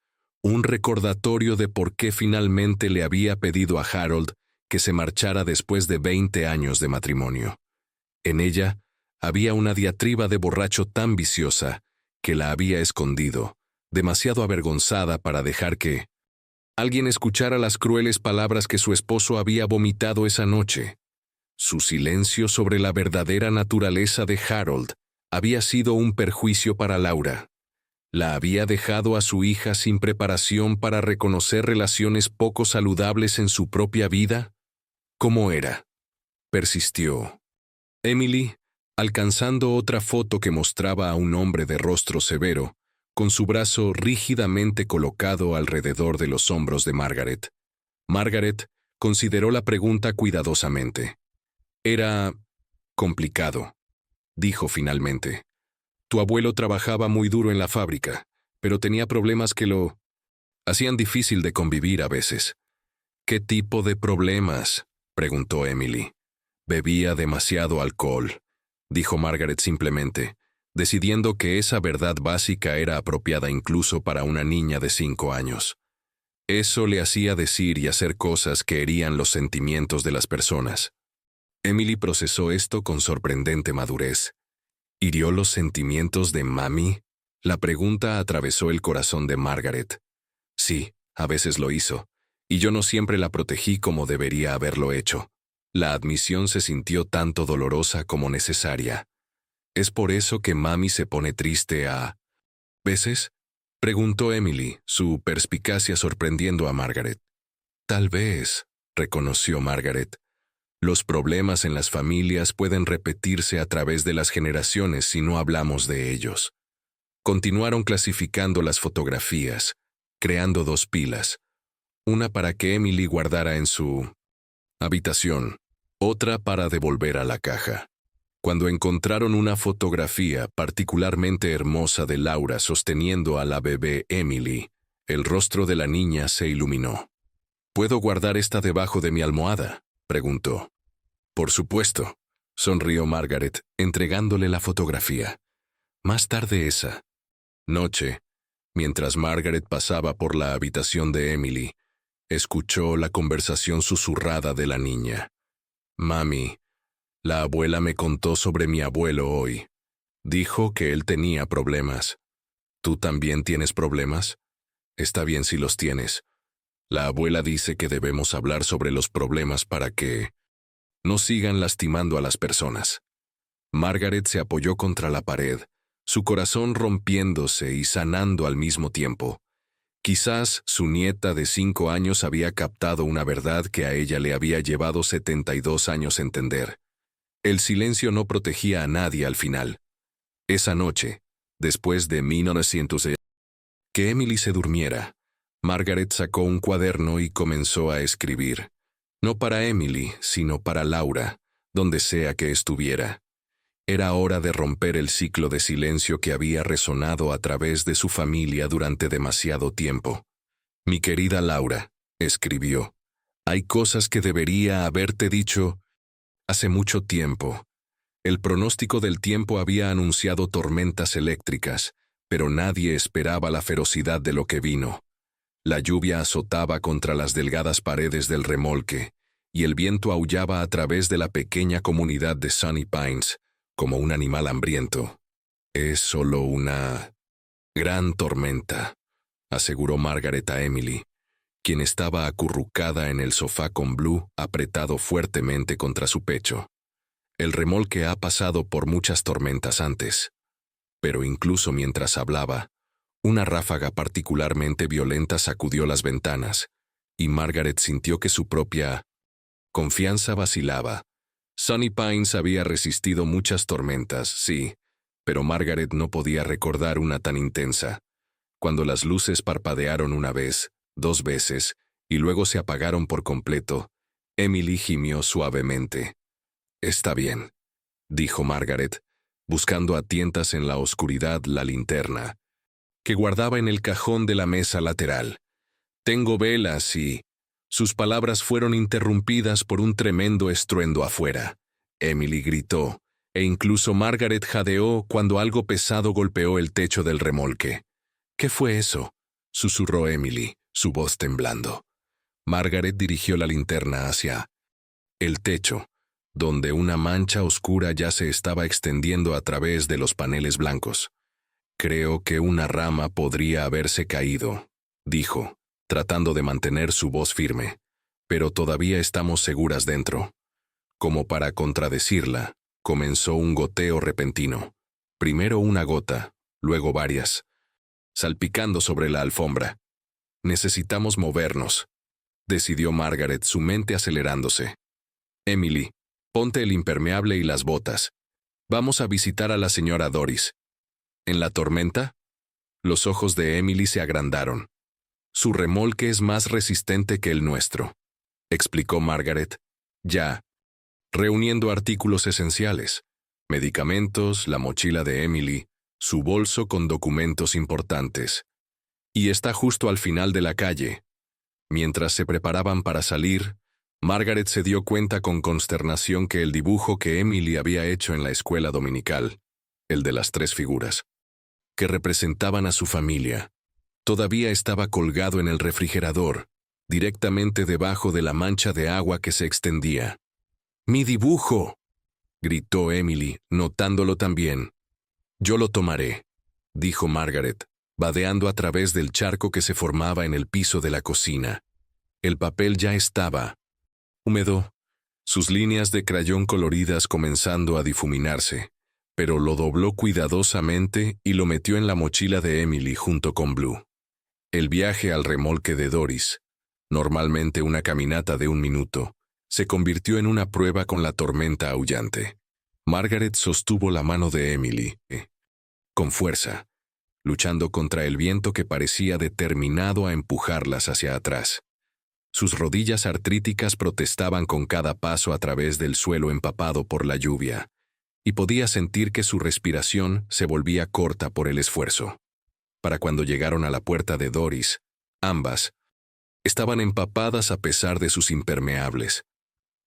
un recordatorio de por qué finalmente le había pedido a Harold que se marchara después de 20 años de matrimonio. En ella había una diatriba de borracho tan viciosa que la había escondido, demasiado avergonzada para dejar que alguien escuchara las crueles palabras que su esposo había vomitado esa noche. Su silencio sobre la verdadera naturaleza de Harold había sido un perjuicio para Laura. ¿La había dejado a su hija sin preparación para reconocer relaciones poco saludables en su propia vida? ¿Cómo era? Persistió. Emily, alcanzando otra foto que mostraba a un hombre de rostro severo, con su brazo rígidamente colocado alrededor de los hombros de Margaret. Margaret consideró la pregunta cuidadosamente. Era complicado, dijo finalmente. Tu abuelo trabajaba muy duro en la fábrica, pero tenía problemas que lo hacían difícil de convivir a veces. ¿Qué tipo de problemas?, preguntó Emily. Bebía demasiado alcohol, dijo Margaret simplemente, decidiendo que esa verdad básica era apropiada incluso para una niña de 5 años. Eso le hacía decir y hacer cosas que herían los sentimientos de las personas. Emily procesó esto con sorprendente madurez. ¿Hirió los sentimientos de Mami? La pregunta atravesó el corazón de Margaret. Sí, a veces lo hizo, y yo no siempre la protegí como debería haberlo hecho. La admisión se sintió tanto dolorosa como necesaria. ¿Es por eso que Mami se pone triste a veces?, preguntó Emily, su perspicacia sorprendiendo a Margaret. Tal vez, reconoció Margaret. Los problemas en las familias pueden repetirse a través de las generaciones si no hablamos de ellos. Continuaron clasificando las fotografías, creando 2 pilas, una para que Emily guardara en su habitación, otra para devolver a la caja. Cuando encontraron una fotografía particularmente hermosa de Laura sosteniendo a la bebé Emily, el rostro de la niña se iluminó. ¿Puedo guardar esta debajo de mi almohada?, preguntó. Por supuesto, sonrió Margaret, entregándole la fotografía. Más tarde esa noche, mientras Margaret pasaba por la habitación de Emily, escuchó la conversación susurrada de la niña. Mami, la abuela me contó sobre mi abuelo hoy. Dijo que él tenía problemas. ¿Tú también tienes problemas? Está bien si los tienes. La abuela dice que debemos hablar sobre los problemas para que no sigan lastimando a las personas. Margaret se apoyó contra la pared, su corazón rompiéndose y sanando al mismo tiempo. Quizás su nieta de 5 años había captado una verdad que a ella le había llevado 72 años entender. El silencio no protegía a nadie al final. Esa noche, después de 1900 que Emily se durmiera, Margaret sacó un cuaderno y comenzó a escribir. No para Emily, sino para Laura, donde sea que estuviera. Era hora de romper el ciclo de silencio que había resonado a través de su familia durante demasiado tiempo. Mi querida Laura, escribió, hay cosas que debería haberte dicho hace mucho tiempo. El pronóstico del tiempo había anunciado tormentas eléctricas, pero nadie esperaba la ferocidad de lo que vino. La lluvia azotaba contra las delgadas paredes del remolque, y el viento aullaba a través de la pequeña comunidad de Sunny Pines, como un animal hambriento. Es solo una gran tormenta, aseguró Margaret a Emily, quien estaba acurrucada en el sofá con Blue apretado fuertemente contra su pecho. El remolque ha pasado por muchas tormentas antes, pero incluso mientras hablaba, una ráfaga particularmente violenta sacudió las ventanas, y Margaret sintió que su propia confianza vacilaba. Sunny Pines había resistido muchas tormentas, sí, pero Margaret no podía recordar una tan intensa. Cuando las luces parpadearon una vez, 2 veces, y luego se apagaron por completo, Emily gimió suavemente. Está bien, dijo Margaret, buscando a tientas en la oscuridad la linterna, que guardaba en el cajón de la mesa lateral. Tengo velas y... Sus palabras fueron interrumpidas por un tremendo estruendo afuera. Emily gritó, e incluso Margaret jadeó cuando algo pesado golpeó el techo del remolque. ¿Qué fue eso?, susurró Emily, su voz temblando. Margaret dirigió la linterna hacia el techo, donde una mancha oscura ya se estaba extendiendo a través de los paneles blancos. Creo que una rama podría haberse caído, dijo, tratando de mantener su voz firme. Pero todavía estamos seguras dentro. Como para contradecirla, comenzó un goteo repentino. Primero una gota, luego varias. salpicando sobre la alfombra. Necesitamos movernos, decidió Margaret, su mente acelerándose. Emily, ponte el impermeable y las botas. Vamos a visitar a la señora Doris. ¿En la tormenta? Los ojos de Emily se agrandaron. Su remolque es más resistente que el nuestro, explicó Margaret, ya reuniendo artículos esenciales, medicamentos, la mochila de Emily, su bolso con documentos importantes. Y está justo al final de la calle. Mientras se preparaban para salir, Margaret se dio cuenta con consternación que el dibujo que Emily había hecho en la escuela dominical, el de las 3 figuras, que representaban a su familia, todavía estaba colgado en el refrigerador, directamente debajo de la mancha de agua que se extendía. ¡Mi dibujo!, gritó Emily, notándolo también. Yo lo tomaré, dijo Margaret, vadeando a través del charco que se formaba en el piso de la cocina. El papel ya estaba húmedo, sus líneas de crayón coloridas comenzando a difuminarse, pero lo dobló cuidadosamente y lo metió en la mochila de Emily junto con Blue. El viaje al remolque de Doris, normalmente una caminata de 1 minuto, se convirtió en una prueba con la tormenta aullante. Margaret sostuvo la mano de Emily, con fuerza, luchando contra el viento que parecía determinado a empujarlas hacia atrás. Sus rodillas artríticas protestaban con cada paso a través del suelo empapado por la lluvia, y podía sentir que su respiración se volvía corta por el esfuerzo. Para cuando llegaron a la puerta de Doris, ambas estaban empapadas a pesar de sus impermeables.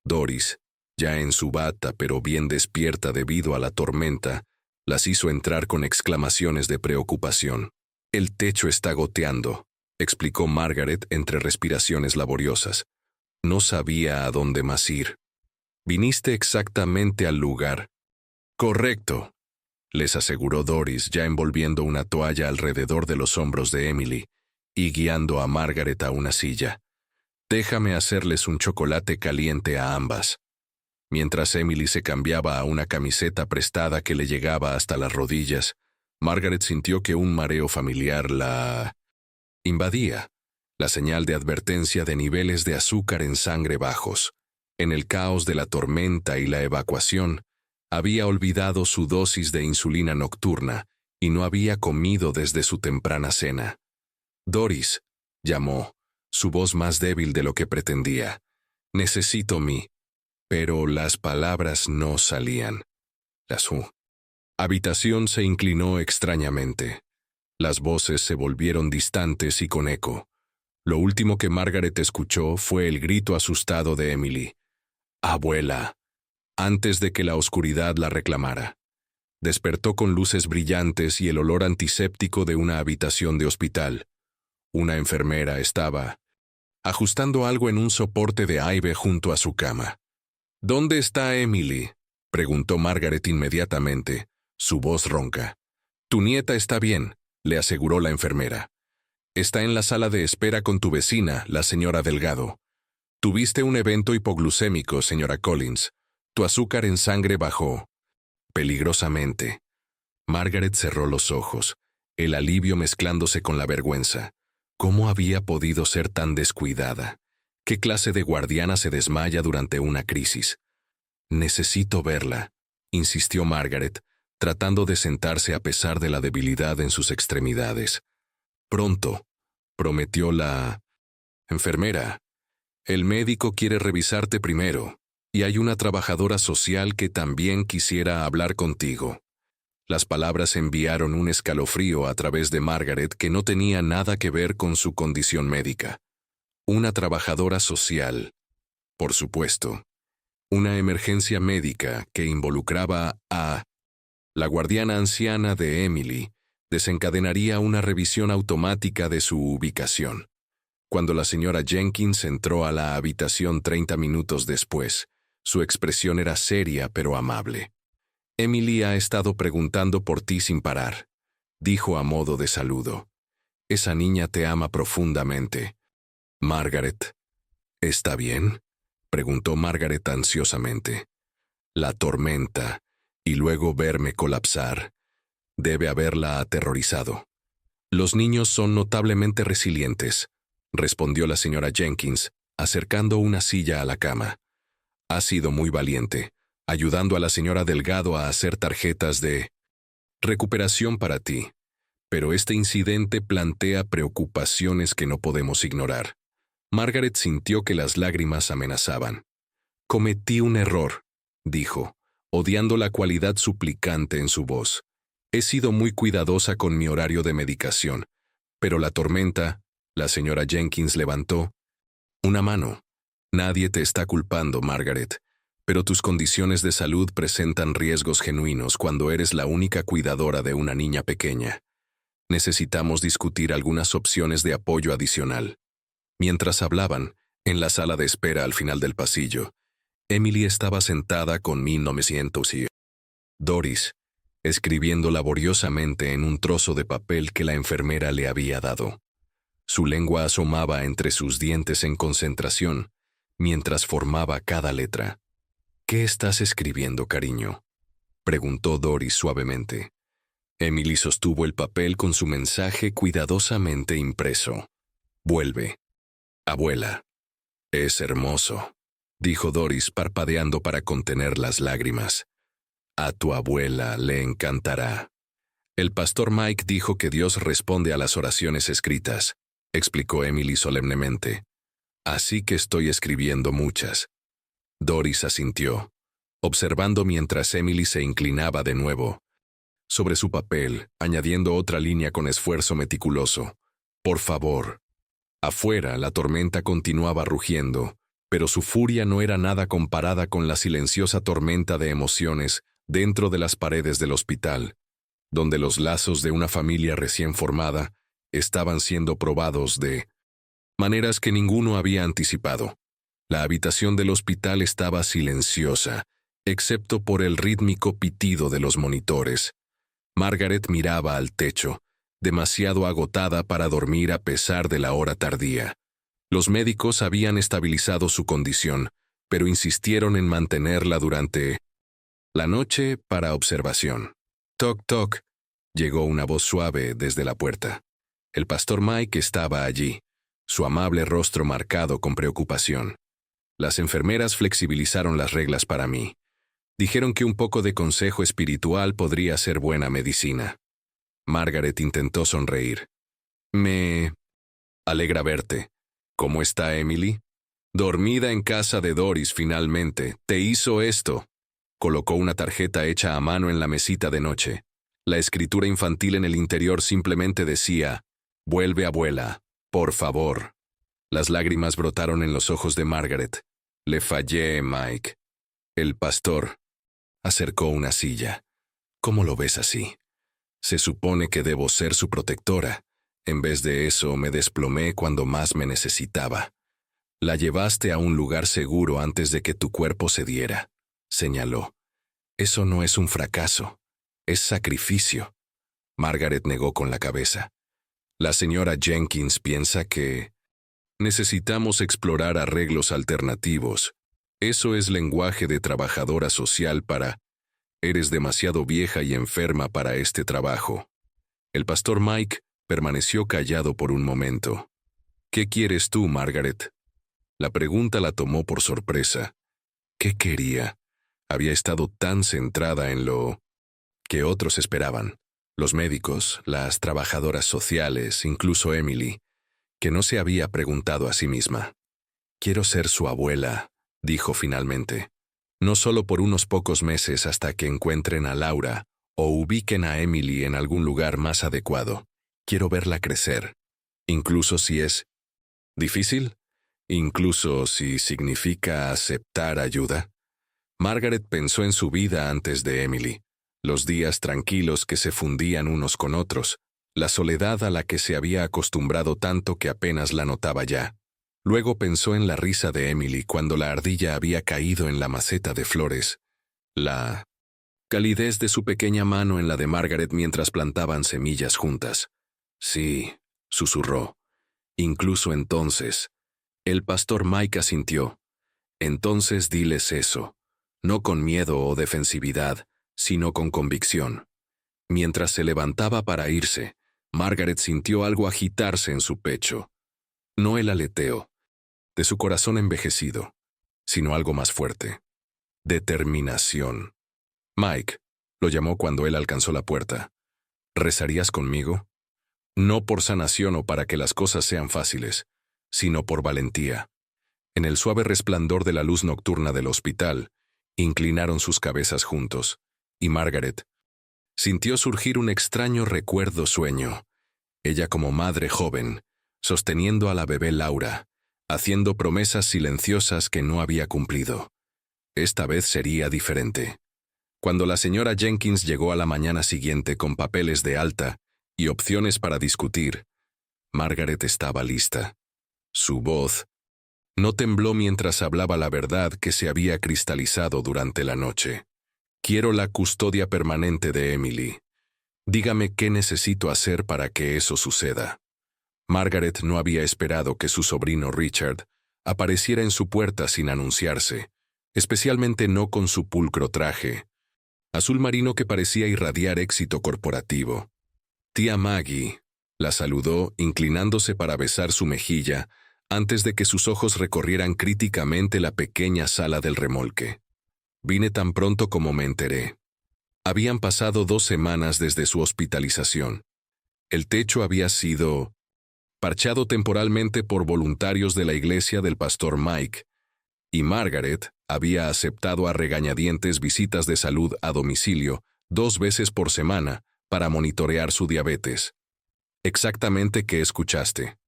Doris, ya en su bata pero bien despierta debido a la tormenta, las hizo entrar con exclamaciones de preocupación. «El techo está goteando», explicó Margaret entre respiraciones laboriosas. No sabía a dónde más ir. «Viniste exactamente al lugar». «Correcto», les aseguró Doris, ya envolviendo una toalla alrededor de los hombros de Emily y guiando a Margaret a una silla. «Déjame hacerles un chocolate caliente a ambas». Mientras Emily se cambiaba a una camiseta prestada que le llegaba hasta las rodillas, Margaret sintió que un mareo familiar la invadía, la señal de advertencia de niveles de azúcar en sangre bajos. En el caos de la tormenta y la evacuación, había olvidado su dosis de insulina nocturna y no había comido desde su temprana cena. «Doris», llamó, su voz más débil de lo que pretendía. «Necesito mi...» Pero las palabras no salían. Su habitación se inclinó extrañamente. Las voces se volvieron distantes y con eco. Lo último que Margaret escuchó fue el grito asustado de Emily. «Abuela», antes de que la oscuridad la reclamara. Despertó con luces brillantes y el olor antiséptico de una habitación de hospital. Una enfermera estaba ajustando algo en un soporte de aire junto a su cama. «¿Dónde está Emily?», preguntó Margaret inmediatamente, su voz ronca. «Tu nieta está bien», le aseguró la enfermera. «Está en la sala de espera con tu vecina, la señora Delgado. Tuviste un evento hipoglucémico, señora Collins. Tu azúcar en sangre bajó peligrosamente». Margaret cerró los ojos, el alivio mezclándose con la vergüenza. ¿Cómo había podido ser tan descuidada? ¿Qué clase de guardiana se desmaya durante una crisis? «Necesito verla», insistió Margaret, tratando de sentarse a pesar de la debilidad en sus extremidades. «Pronto», prometió la enfermera. «El médico quiere revisarte primero, y hay una trabajadora social que también quisiera hablar contigo». Las palabras enviaron un escalofrío a través de Margaret que no tenía nada que ver con su condición médica. Una trabajadora social, por supuesto. Una emergencia médica que involucraba a la guardiana anciana de Emily desencadenaría una revisión automática de su ubicación. Cuando la señora Jenkins entró a la habitación 30 minutos después, su expresión era seria pero amable. «Emily ha estado preguntando por ti sin parar», dijo a modo de saludo. «Esa niña te ama profundamente». «Margaret, ¿está bien?», preguntó Margaret ansiosamente. «La tormenta, y luego verme colapsar, debe haberla aterrorizado». Los niños son notablemente resilientes, respondió la señora Jenkins, acercando una silla a la cama. Ha sido muy valiente, ayudando a la señora Delgado a hacer tarjetas de recuperación para ti. Pero este incidente plantea preocupaciones que no podemos ignorar. Margaret sintió que las lágrimas amenazaban. Cometí un error, dijo, odiando la cualidad suplicante en su voz. He sido muy cuidadosa con mi horario de medicación, pero la tormenta, la señora Jenkins levantó una mano. Nadie te está culpando, Margaret, pero tus condiciones de salud presentan riesgos genuinos cuando eres la única cuidadora de una niña pequeña. Necesitamos discutir algunas opciones de apoyo adicional. Mientras hablaban, en la sala de espera al final del pasillo, Emily estaba sentada con 1900 y Doris, escribiendo laboriosamente en un trozo de papel que la enfermera le había dado. Su lengua asomaba entre sus dientes en concentración, mientras formaba cada letra. ¿Qué estás escribiendo, cariño?, preguntó Doris suavemente. Emily sostuvo el papel con su mensaje cuidadosamente impreso. Vuelve. Abuela. Es hermoso, dijo Doris parpadeando para contener las lágrimas. A tu abuela le encantará. El pastor Mike dijo que Dios responde a las oraciones escritas, explicó Emily solemnemente. Así que estoy escribiendo muchas. Doris asintió, observando mientras Emily se inclinaba de nuevo sobre su papel, añadiendo otra línea con esfuerzo meticuloso. Por favor. Afuera, la tormenta continuaba rugiendo, pero su furia no era nada comparada con la silenciosa tormenta de emociones dentro de las paredes del hospital, donde los lazos de una familia recién formada estaban siendo probados de maneras que ninguno había anticipado. La habitación del hospital estaba silenciosa, excepto por el rítmico pitido de los monitores. Margaret miraba al techo, demasiado agotada para dormir a pesar de la hora tardía. Los médicos habían estabilizado su condición, pero insistieron en mantenerla durante la noche para observación. Toc, toc, llegó una voz suave desde la puerta. El pastor Mike estaba allí, su amable rostro marcado con preocupación. Las enfermeras flexibilizaron las reglas para mí. Dijeron que un poco de consejo espiritual podría ser buena medicina. Margaret intentó sonreír. Me alegra verte. ¿Cómo está Emily? Dormida en casa de Doris finalmente. Te hizo esto. Colocó una tarjeta hecha a mano en la mesita de noche. La escritura infantil en el interior simplemente decía, «Vuelve, abuela, por favor». Las lágrimas brotaron en los ojos de Margaret. Le fallé, Mike. El pastor acercó una silla. ¿Cómo lo ves así? Se supone que debo ser su protectora. En vez de eso, me desplomé cuando más me necesitaba. La llevaste a un lugar seguro antes de que tu cuerpo cediera, señaló. Eso no es un fracaso, es sacrificio. Margaret negó con la cabeza. La señora Jenkins piensa que necesitamos explorar arreglos alternativos. Eso es lenguaje de trabajadora social para «eres demasiado vieja y enferma para este trabajo». El pastor Mike permaneció callado por un momento. «¿Qué quieres tú, Margaret?». La pregunta la tomó por sorpresa. ¿Qué quería? Había estado tan centrada en lo que otros esperaban, los médicos, las trabajadoras sociales, incluso Emily, que no se había preguntado a sí misma. «Quiero ser su abuela», dijo finalmente. «No solo por unos pocos meses hasta que encuentren a Laura o ubiquen a Emily en algún lugar más adecuado. Quiero verla crecer, incluso si es difícil, incluso si significa aceptar ayuda». Margaret pensó en su vida antes de Emily, los días tranquilos que se fundían unos con otros, la soledad a la que se había acostumbrado tanto que apenas la notaba ya. Luego pensó en la risa de Emily cuando la ardilla había caído en la maceta de flores, la calidez de su pequeña mano en la de Margaret mientras plantaban semillas juntas. «Sí», susurró. «Incluso entonces». El pastor Mike asintió. «Entonces diles eso, no con miedo o defensividad, sino con convicción». Mientras se levantaba para irse, Margaret sintió algo agitarse en su pecho. No el aleteo de su corazón envejecido, sino algo más fuerte. Determinación. Mike lo llamó cuando él alcanzó la puerta. ¿Rezarías conmigo? No por sanación o para que las cosas sean fáciles, sino por valentía. En el suave resplandor de la luz nocturna del hospital, inclinaron sus cabezas juntos, y Margaret sintió surgir un extraño recuerdo sueño. Ella como madre joven, sosteniendo a la bebé Laura, haciendo promesas silenciosas que no había cumplido. Esta vez sería diferente. Cuando la señora Jenkins llegó a la mañana siguiente con papeles de alta y opciones para discutir, Margaret estaba lista. Su voz no tembló mientras hablaba la verdad que se había cristalizado durante la noche. Quiero la custodia permanente de Emily. Dígame qué necesito hacer para que eso suceda. Margaret no había esperado que su sobrino Richard apareciera en su puerta sin anunciarse, especialmente no con su pulcro traje, azul marino que parecía irradiar éxito corporativo. Tía Maggie la saludó inclinándose para besar su mejilla antes de que sus ojos recorrieran críticamente la pequeña sala del remolque. Vine tan pronto como me enteré. Habían pasado 2 semanas desde su hospitalización. El techo había sido parchado temporalmente por voluntarios de la iglesia del pastor Mike, y Margaret había aceptado a regañadientes visitas de salud a domicilio 2 veces por semana para monitorear su diabetes. ¿Exactamente qué escuchaste?,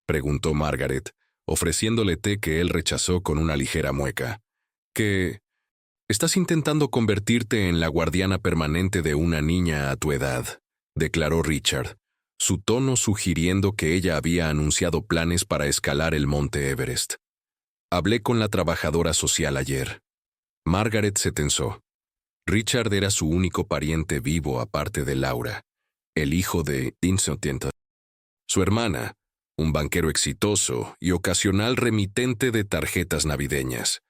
preguntó Margaret, ofreciéndole té que él rechazó con una ligera mueca. ¿Que estás intentando convertirte en la guardiana permanente de una niña a tu edad?, declaró Richard, su tono sugiriendo que ella había anunciado planes para escalar el monte Everest. Hablé con la trabajadora social ayer. Margaret se tensó. Richard era su único pariente vivo aparte de Laura, el hijo de Vincent. Su hermana, un banquero exitoso y ocasional remitente de tarjetas navideñas.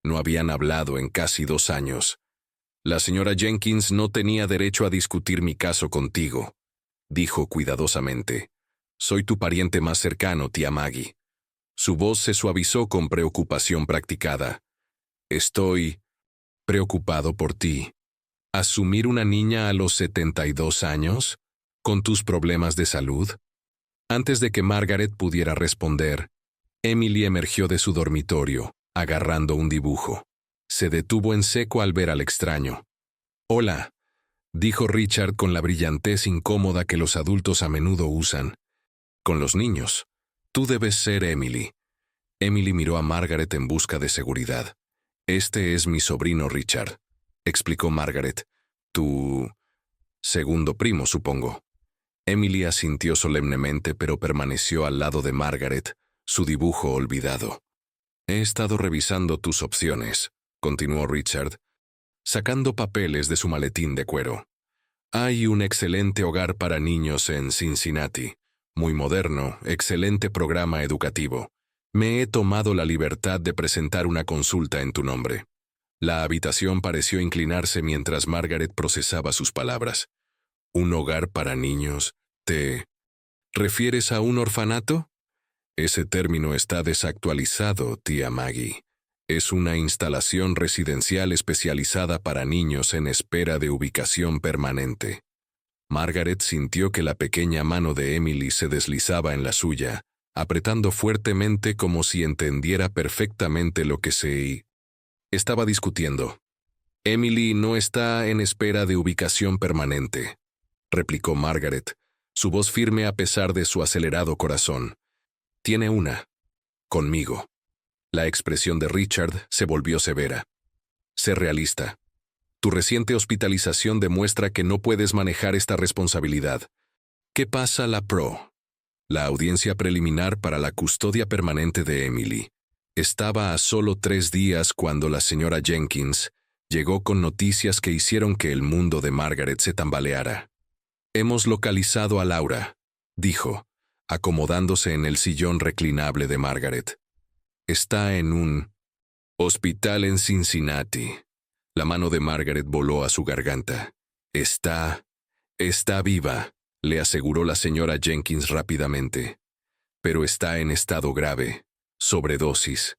No habían hablado en casi 2 años. La señora Jenkins no tenía derecho a discutir mi caso contigo, dijo cuidadosamente. Soy tu pariente más cercano, tía Maggie. Su voz se suavizó con preocupación practicada. Estoy preocupado por ti. ¿Asumir una niña a los 72 años? ¿Con tus problemas de salud? Antes de que Margaret pudiera responder, Emily emergió de su dormitorio, agarrando un dibujo. Se detuvo en seco al ver al extraño. «Hola», dijo Richard con la brillantez incómoda que los adultos a menudo usan. «Con los niños. Tú debes ser Emily». Emily miró a Margaret en busca de seguridad. «Este es mi sobrino Richard», explicó Margaret. «Tu segundo primo, supongo». Emily asintió solemnemente, pero permaneció al lado de Margaret, su dibujo olvidado. «He estado revisando tus opciones», continuó Richard, sacando papeles de su maletín de cuero. «Hay un excelente hogar para niños en Cincinnati. Muy moderno, excelente programa educativo. Me he tomado la libertad de presentar una consulta en tu nombre». La habitación pareció inclinarse mientras Margaret procesaba sus palabras. «¿Un hogar para niños? ¿Te refieres a un orfanato?» Ese término está desactualizado, tía Maggie. Es una instalación residencial especializada para niños en espera de ubicación permanente. Margaret sintió que la pequeña mano de Emily se deslizaba en la suya, apretando fuertemente como si entendiera perfectamente lo que se estaba discutiendo. «Emily no está en espera de ubicación permanente», replicó Margaret, su voz firme a pesar de su acelerado corazón. «Tiene una. Conmigo». La expresión de Richard se volvió severa. «Sé realista. Tu reciente hospitalización demuestra que no puedes manejar esta responsabilidad. ¿Qué pasa la La audiencia preliminar para la custodia permanente de Emily estaba a solo 3 días cuando la señora Jenkins llegó con noticias que hicieron que el mundo de Margaret se tambaleara. «Hemos localizado a Laura», dijo, acomodándose en el sillón reclinable de Margaret. «Está en un hospital en Cincinnati». La mano de Margaret voló a su garganta. Está viva», le aseguró la señora Jenkins rápidamente. Pero está en estado grave. Sobredosis.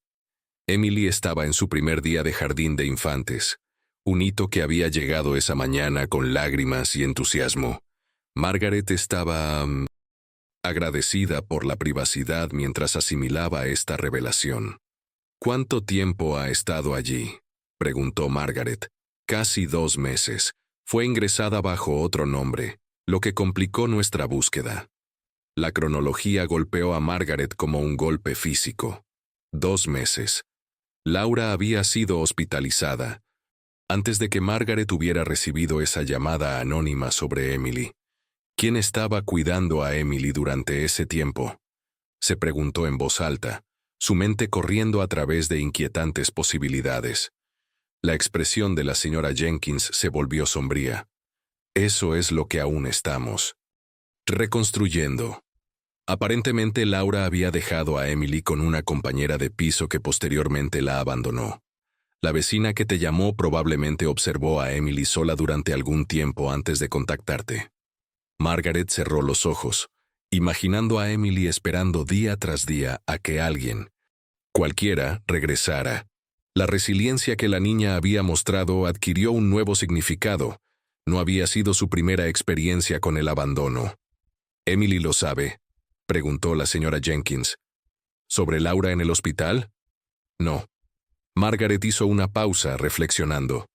Emily estaba en su primer día de jardín de infantes, un hito que había llegado esa mañana con lágrimas y entusiasmo. Margaret estaba agradecida por la privacidad mientras asimilaba esta revelación. ¿Cuánto tiempo ha estado allí?, preguntó Margaret. Casi 2 meses. Fue ingresada bajo otro nombre, lo que complicó nuestra búsqueda. La cronología golpeó a Margaret como un golpe físico. 2 meses. Laura había sido hospitalizada antes de que Margaret hubiera recibido esa llamada anónima sobre Emily. ¿Quién estaba cuidando a Emily durante ese tiempo?, se preguntó en voz alta, su mente corriendo a través de inquietantes posibilidades. La expresión de la señora Jenkins se volvió sombría. Eso es lo que aún estamos reconstruyendo. Aparentemente Laura había dejado a Emily con una compañera de piso que posteriormente la abandonó. La vecina que te llamó probablemente observó a Emily sola durante algún tiempo antes de contactarte. Margaret cerró los ojos, imaginando a Emily esperando día tras día a que alguien, cualquiera, regresara. La resiliencia que la niña había mostrado adquirió un nuevo significado. No había sido su primera experiencia con el abandono. «¿Emily lo sabe?», preguntó la señora Jenkins. «¿Sobre Laura en el hospital?». «No». Margaret hizo una pausa, reflexionando.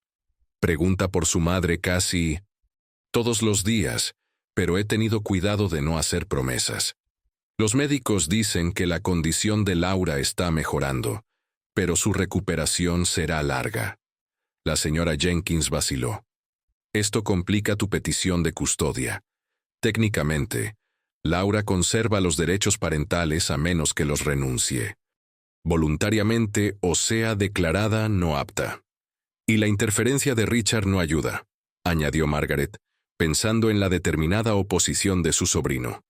«Pregunta por su madre casi todos los días, pero he tenido cuidado de no hacer promesas. Los médicos dicen que la condición de Laura está mejorando, pero su recuperación será larga». La señora Jenkins vaciló. «Esto complica tu petición de custodia. Técnicamente, Laura conserva los derechos parentales a menos que los renuncie voluntariamente o sea declarada no apta. Y la interferencia de Richard no ayuda», añadió Margaret, pensando en la determinada oposición de su sobrino.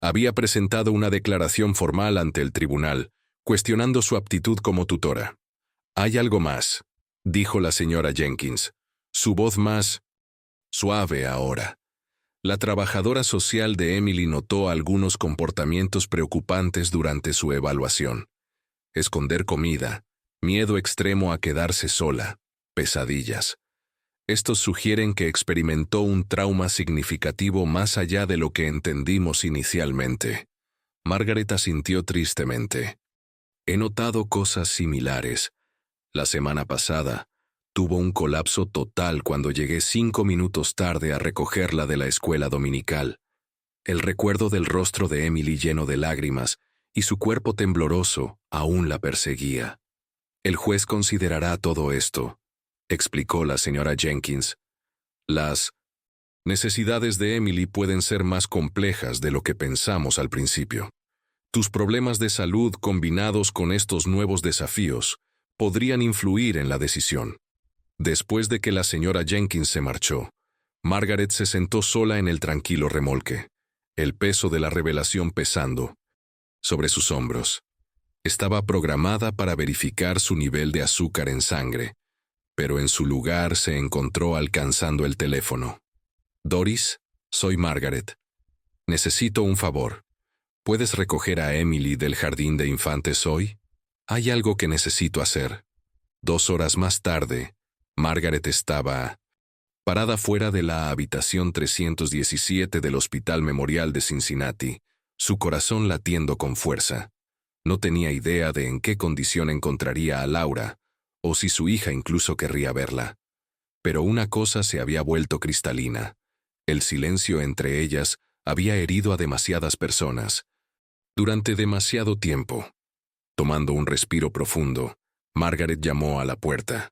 Había presentado una declaración formal ante el tribunal, cuestionando su aptitud como tutora. «Hay algo más», dijo la señora Jenkins, su voz más suave ahora. La trabajadora social de Emily notó algunos comportamientos preocupantes durante su evaluación. Esconder comida, miedo extremo a quedarse sola, pesadillas. Estos sugieren que experimentó un trauma significativo más allá de lo que entendimos inicialmente. Margaret asintió tristemente. «He notado cosas similares. La semana pasada, tuvo un colapso total cuando llegué 5 minutos tarde a recogerla de la escuela dominical. El recuerdo del rostro de Emily lleno de lágrimas y su cuerpo tembloroso aún la perseguía. El juez considerará todo esto», explicó la señora Jenkins. «Las necesidades de Emily pueden ser más complejas de lo que pensamos al principio. Tus problemas de salud combinados con estos nuevos desafíos podrían influir en la decisión». Después de que la señora Jenkins se marchó, Margaret se sentó sola en el tranquilo remolque, el peso de la revelación pesando sobre sus hombros. Estaba programada para verificar su nivel de azúcar en sangre, pero en su lugar se encontró alcanzando el teléfono. «Doris, soy Margaret. Necesito un favor. ¿Puedes recoger a Emily del jardín de infantes hoy? Hay algo que necesito hacer». 2 horas más tarde, Margaret estaba parada fuera de la habitación 317 del Hospital Memorial de Cincinnati, su corazón latiendo con fuerza. No tenía idea de en qué condición encontraría a Laura, o si su hija incluso querría verla. Pero una cosa se había vuelto cristalina. El silencio entre ellas había herido a demasiadas personas. Durante demasiado tiempo. Tomando un respiro profundo, Margaret llamó a la puerta.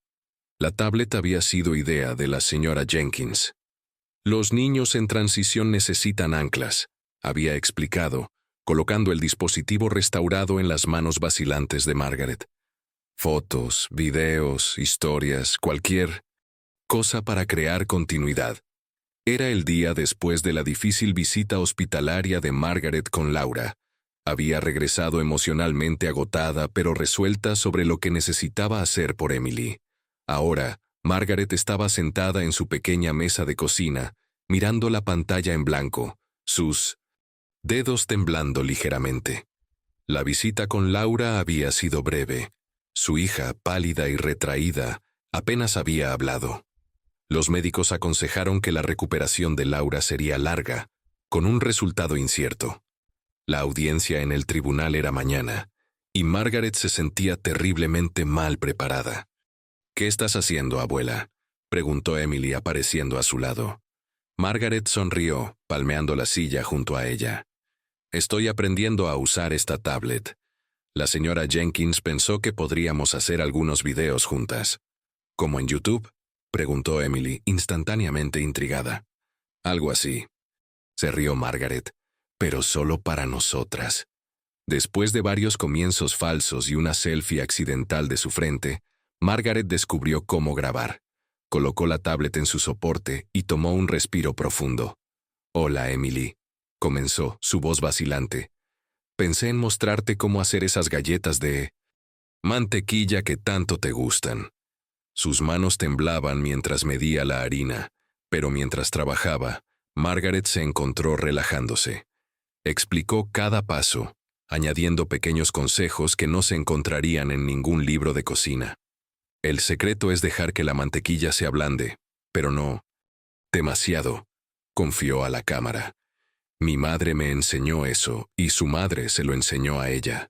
La tablet había sido idea de la señora Jenkins. «Los niños en transición necesitan anclas», había explicado, colocando el dispositivo restaurado en las manos vacilantes de Margaret. Fotos, videos, historias, cualquier cosa para crear continuidad. Era el día después de la difícil visita hospitalaria de Margaret con Laura. Había regresado emocionalmente agotada pero resuelta sobre lo que necesitaba hacer por Emily. Ahora, Margaret estaba sentada en su pequeña mesa de cocina, mirando la pantalla en blanco, sus dedos temblando ligeramente. La visita con Laura había sido breve. Su hija, pálida y retraída, apenas había hablado. Los médicos aconsejaron que la recuperación de Laura sería larga, con un resultado incierto. La audiencia en el tribunal era mañana, y Margaret se sentía terriblemente mal preparada. «¿Qué estás haciendo, abuela?», preguntó Emily apareciendo a su lado. Margaret sonrió, palmeando la silla junto a ella. «Estoy aprendiendo a usar esta tablet. La señora Jenkins pensó que podríamos hacer algunos videos juntas». «¿Como en YouTube?», preguntó Emily, instantáneamente intrigada. «Algo así», se rió Margaret, «pero solo para nosotras». Después de varios comienzos falsos y una selfie accidental de su frente, Margaret descubrió cómo grabar. Colocó la tablet en su soporte y tomó un respiro profundo. «Hola, Emily», comenzó, su voz vacilante. «Pensé en mostrarte cómo hacer esas galletas de mantequilla que tanto te gustan». Sus manos temblaban mientras medía la harina, pero mientras trabajaba, Margaret se encontró relajándose. Explicó cada paso, añadiendo pequeños consejos que no se encontrarían en ningún libro de cocina. «El secreto es dejar que la mantequilla se ablande, pero no demasiado», confió a la cámara. «Mi madre me enseñó eso, y su madre se lo enseñó a ella».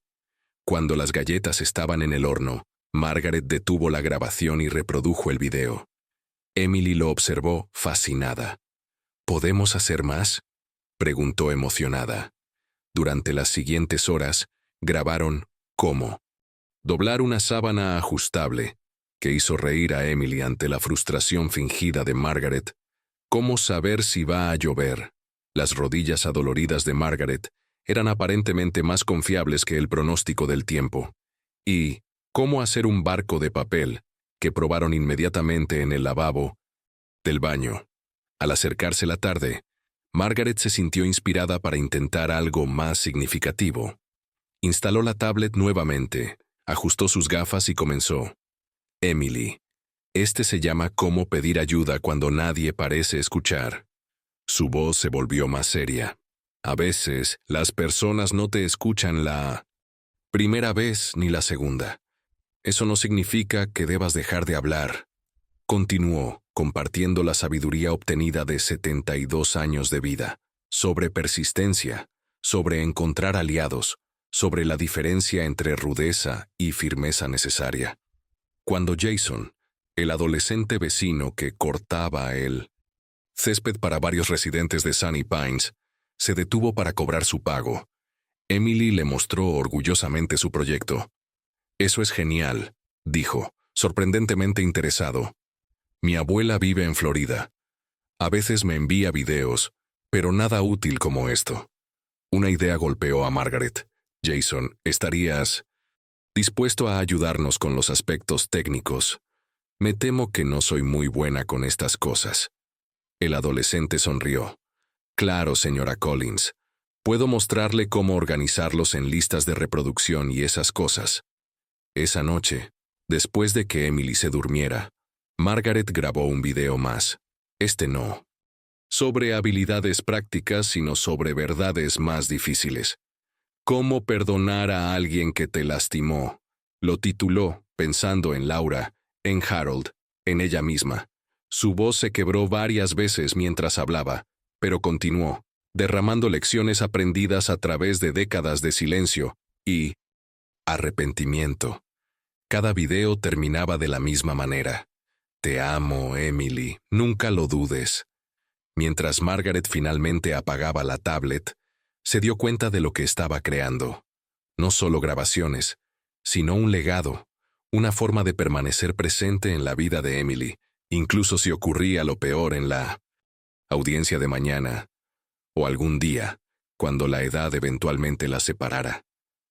Cuando las galletas estaban en el horno, Margaret detuvo la grabación y reprodujo el video. Emily lo observó, fascinada. «¿Podemos hacer más?», preguntó emocionada. Durante las siguientes horas, grabaron cómo doblar una sábana ajustable, que hizo reír a Emily ante la frustración fingida de Margaret. Cómo saber si va a llover. Las rodillas adoloridas de Margaret eran aparentemente más confiables que el pronóstico del tiempo. Y cómo hacer un barco de papel, que probaron inmediatamente en el lavabo del baño. Al acercarse la tarde, Margaret se sintió inspirada para intentar algo más significativo. Instaló la tablet nuevamente, ajustó sus gafas y comenzó. «Emily, este se llama Cómo pedir ayuda cuando nadie parece escuchar». Su voz se volvió más seria. «A veces, las personas no te escuchan la primera vez ni la segunda. Eso no significa que debas dejar de hablar». Continuó, compartiendo la sabiduría obtenida de 72 años de vida, sobre persistencia, sobre encontrar aliados, sobre la diferencia entre rudeza y firmeza necesaria. Cuando Jason, el adolescente vecino que cortaba el césped para varios residentes de Sunny Pines, se detuvo para cobrar su pago, Emily le mostró orgullosamente su proyecto. «Eso es genial», dijo, sorprendentemente interesado. «Mi abuela vive en Florida. A veces me envía videos, pero nada útil como esto». Una idea golpeó a Margaret. «Jason, ¿estarías dispuesto a ayudarnos con los aspectos técnicos? Me temo que no soy muy buena con estas cosas». El adolescente sonrió. «Claro, señora Collins. Puedo mostrarle cómo organizarlos en listas de reproducción y esas cosas». Esa noche, después de que Emily se durmiera, Margaret grabó un video más. No sobre habilidades prácticas, sino sobre verdades más difíciles. «Cómo perdonar a alguien que te lastimó», lo tituló, pensando en Laura, en Harold, en ella misma. Su voz se quebró varias veces mientras hablaba, pero continuó, derramando lecciones aprendidas a través de décadas de silencio y arrepentimiento. Cada video terminaba de la misma manera. «Te amo, Emily, nunca lo dudes». Mientras Margaret finalmente apagaba la tablet, se dio cuenta de lo que estaba creando. No solo grabaciones, sino un legado, una forma de permanecer presente en la vida de Emily, incluso si ocurría lo peor en la audiencia de mañana, o algún día, cuando la edad eventualmente la separara.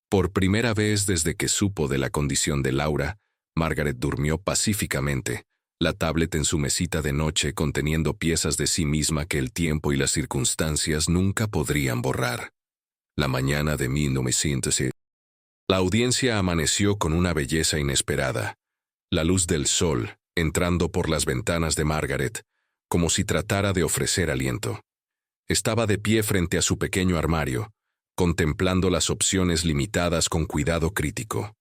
Por primera vez desde que supo de la condición de Laura, Margaret durmió pacíficamente, la tablet en su mesita de noche conteniendo piezas de sí misma que el tiempo y las circunstancias nunca podrían borrar. La mañana de 1900. La audiencia amaneció con una belleza inesperada. La luz del sol, entrando por las ventanas de Margaret, como si tratara de ofrecer aliento. Estaba de pie frente a su pequeño armario, contemplando las opciones limitadas con cuidado crítico.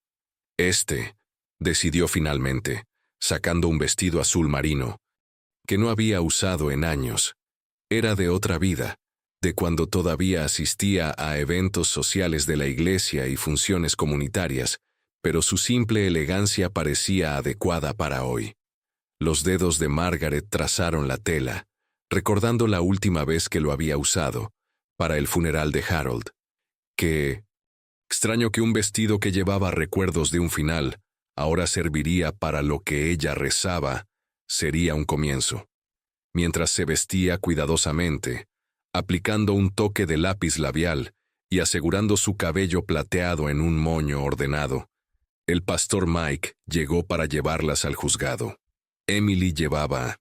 Decidió finalmente, sacando un vestido azul marino, que no había usado en años. Era de otra vida, de cuando todavía asistía a eventos sociales de la iglesia y funciones comunitarias, pero su simple elegancia parecía adecuada para hoy. Los dedos de Margaret trazaron la tela, recordando la última vez que lo había usado, para el funeral de Harold. Extraño que un vestido que llevaba recuerdos de un final, ahora serviría para lo que ella rezaba, sería un comienzo. Mientras se vestía cuidadosamente, aplicando un toque de lápiz labial y asegurando su cabello plateado en un moño ordenado, el pastor Mike llegó para llevarlas al juzgado. Emily llevaba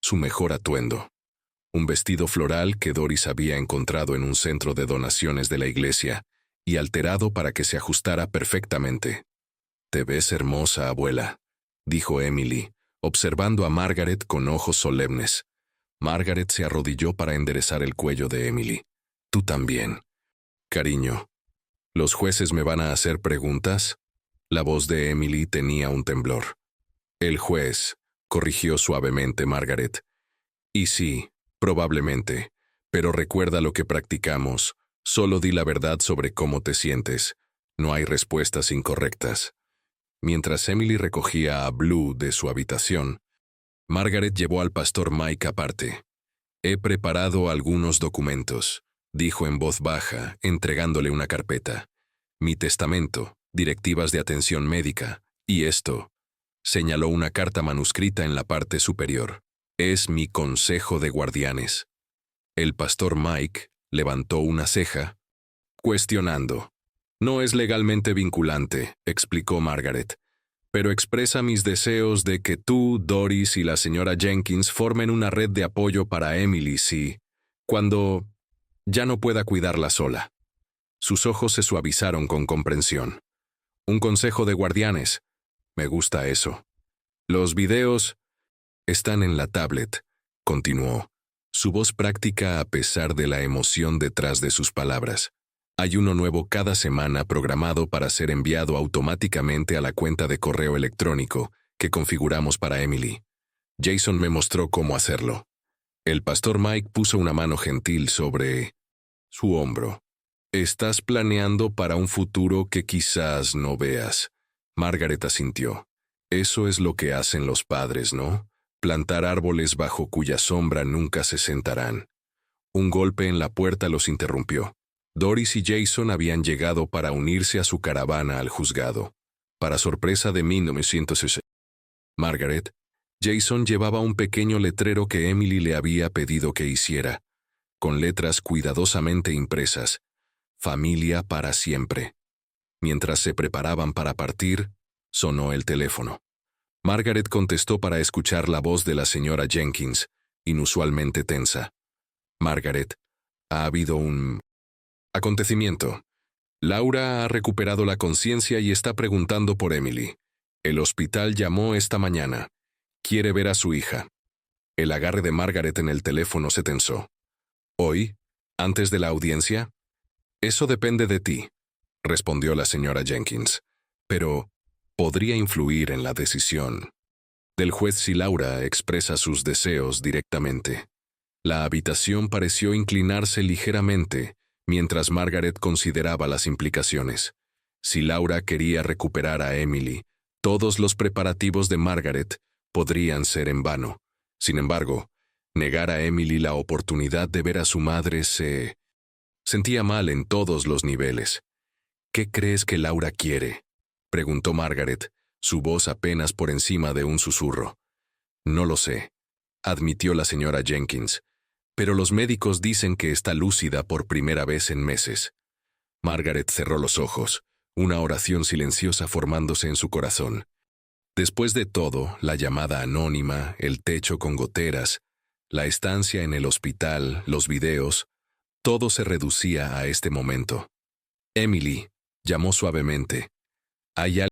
su mejor atuendo, un vestido floral que Doris había encontrado en un centro de donaciones de la iglesia y alterado para que se ajustara perfectamente. «Te ves hermosa, abuela», dijo Emily, observando a Margaret con ojos solemnes. Margaret se arrodilló para enderezar el cuello de Emily. «Tú también. Cariño, ¿los jueces me van a hacer preguntas?» La voz de Emily tenía un temblor. «El juez», corrigió suavemente Margaret. «Y sí, probablemente, pero recuerda lo que practicamos. Solo di la verdad sobre cómo te sientes. No hay respuestas incorrectas». Mientras Emily recogía a Blue de su habitación, Margaret llevó al pastor Mike aparte. «He preparado algunos documentos», dijo en voz baja, entregándole una carpeta. «Mi testamento, directivas de atención médica, y esto», señaló una carta manuscrita en la parte superior. «Es mi consejo de guardianes». El pastor Mike levantó una ceja, cuestionando. «No es legalmente vinculante», explicó Margaret, «pero expresa mis deseos de que tú, Doris y la señora Jenkins formen una red de apoyo para Emily cuando ya no pueda cuidarla sola». Sus ojos se suavizaron con comprensión. «Un consejo de guardianes. Me gusta eso. Los videos están en la tablet», continuó, su voz práctica a pesar de la emoción detrás de sus palabras. «Hay uno nuevo cada semana programado para ser enviado automáticamente a la cuenta de correo electrónico que configuramos para Emily. Jason me mostró cómo hacerlo». El pastor Mike puso una mano gentil sobre su hombro. «¿Estás planeando para un futuro que quizás no veas?» Margaret asintió. «Eso es lo que hacen los padres, ¿no? Plantar árboles bajo cuya sombra nunca se sentarán». Un golpe en la puerta los interrumpió. Doris y Jason habían llegado para unirse a su caravana al juzgado. Para sorpresa de 1960, Margaret, Jason llevaba un pequeño letrero que Emily le había pedido que hiciera, con letras cuidadosamente impresas: «Familia para siempre». Mientras se preparaban para partir, sonó el teléfono. Margaret contestó para escuchar la voz de la señora Jenkins, inusualmente tensa. «Margaret, ha habido un acontecimiento. Laura ha recuperado la conciencia y está preguntando por Emily. El hospital llamó esta mañana. Quiere ver a su hija». El agarre de Margaret en el teléfono se tensó. «¿Hoy? ¿Antes de la audiencia?» «Eso depende de ti», respondió la señora Jenkins. «Pero podría influir en la decisión del juez si Laura expresa sus deseos directamente». La habitación pareció inclinarse ligeramente mientras Margaret consideraba las implicaciones. Si Laura quería recuperar a Emily, todos los preparativos de Margaret podrían ser en vano. Sin embargo, negar a Emily la oportunidad de ver a su madre se sentía mal en todos los niveles. «¿Qué crees que Laura quiere?», preguntó Margaret, su voz apenas por encima de un susurro. «No lo sé», admitió la señora Jenkins, «pero los médicos dicen que está lúcida por primera vez en meses». Margaret cerró los ojos, una oración silenciosa formándose en su corazón. Después de todo, la llamada anónima, el techo con goteras, la estancia en el hospital, los videos, todo se reducía a este momento. «Emily», llamó suavemente. «¿Hay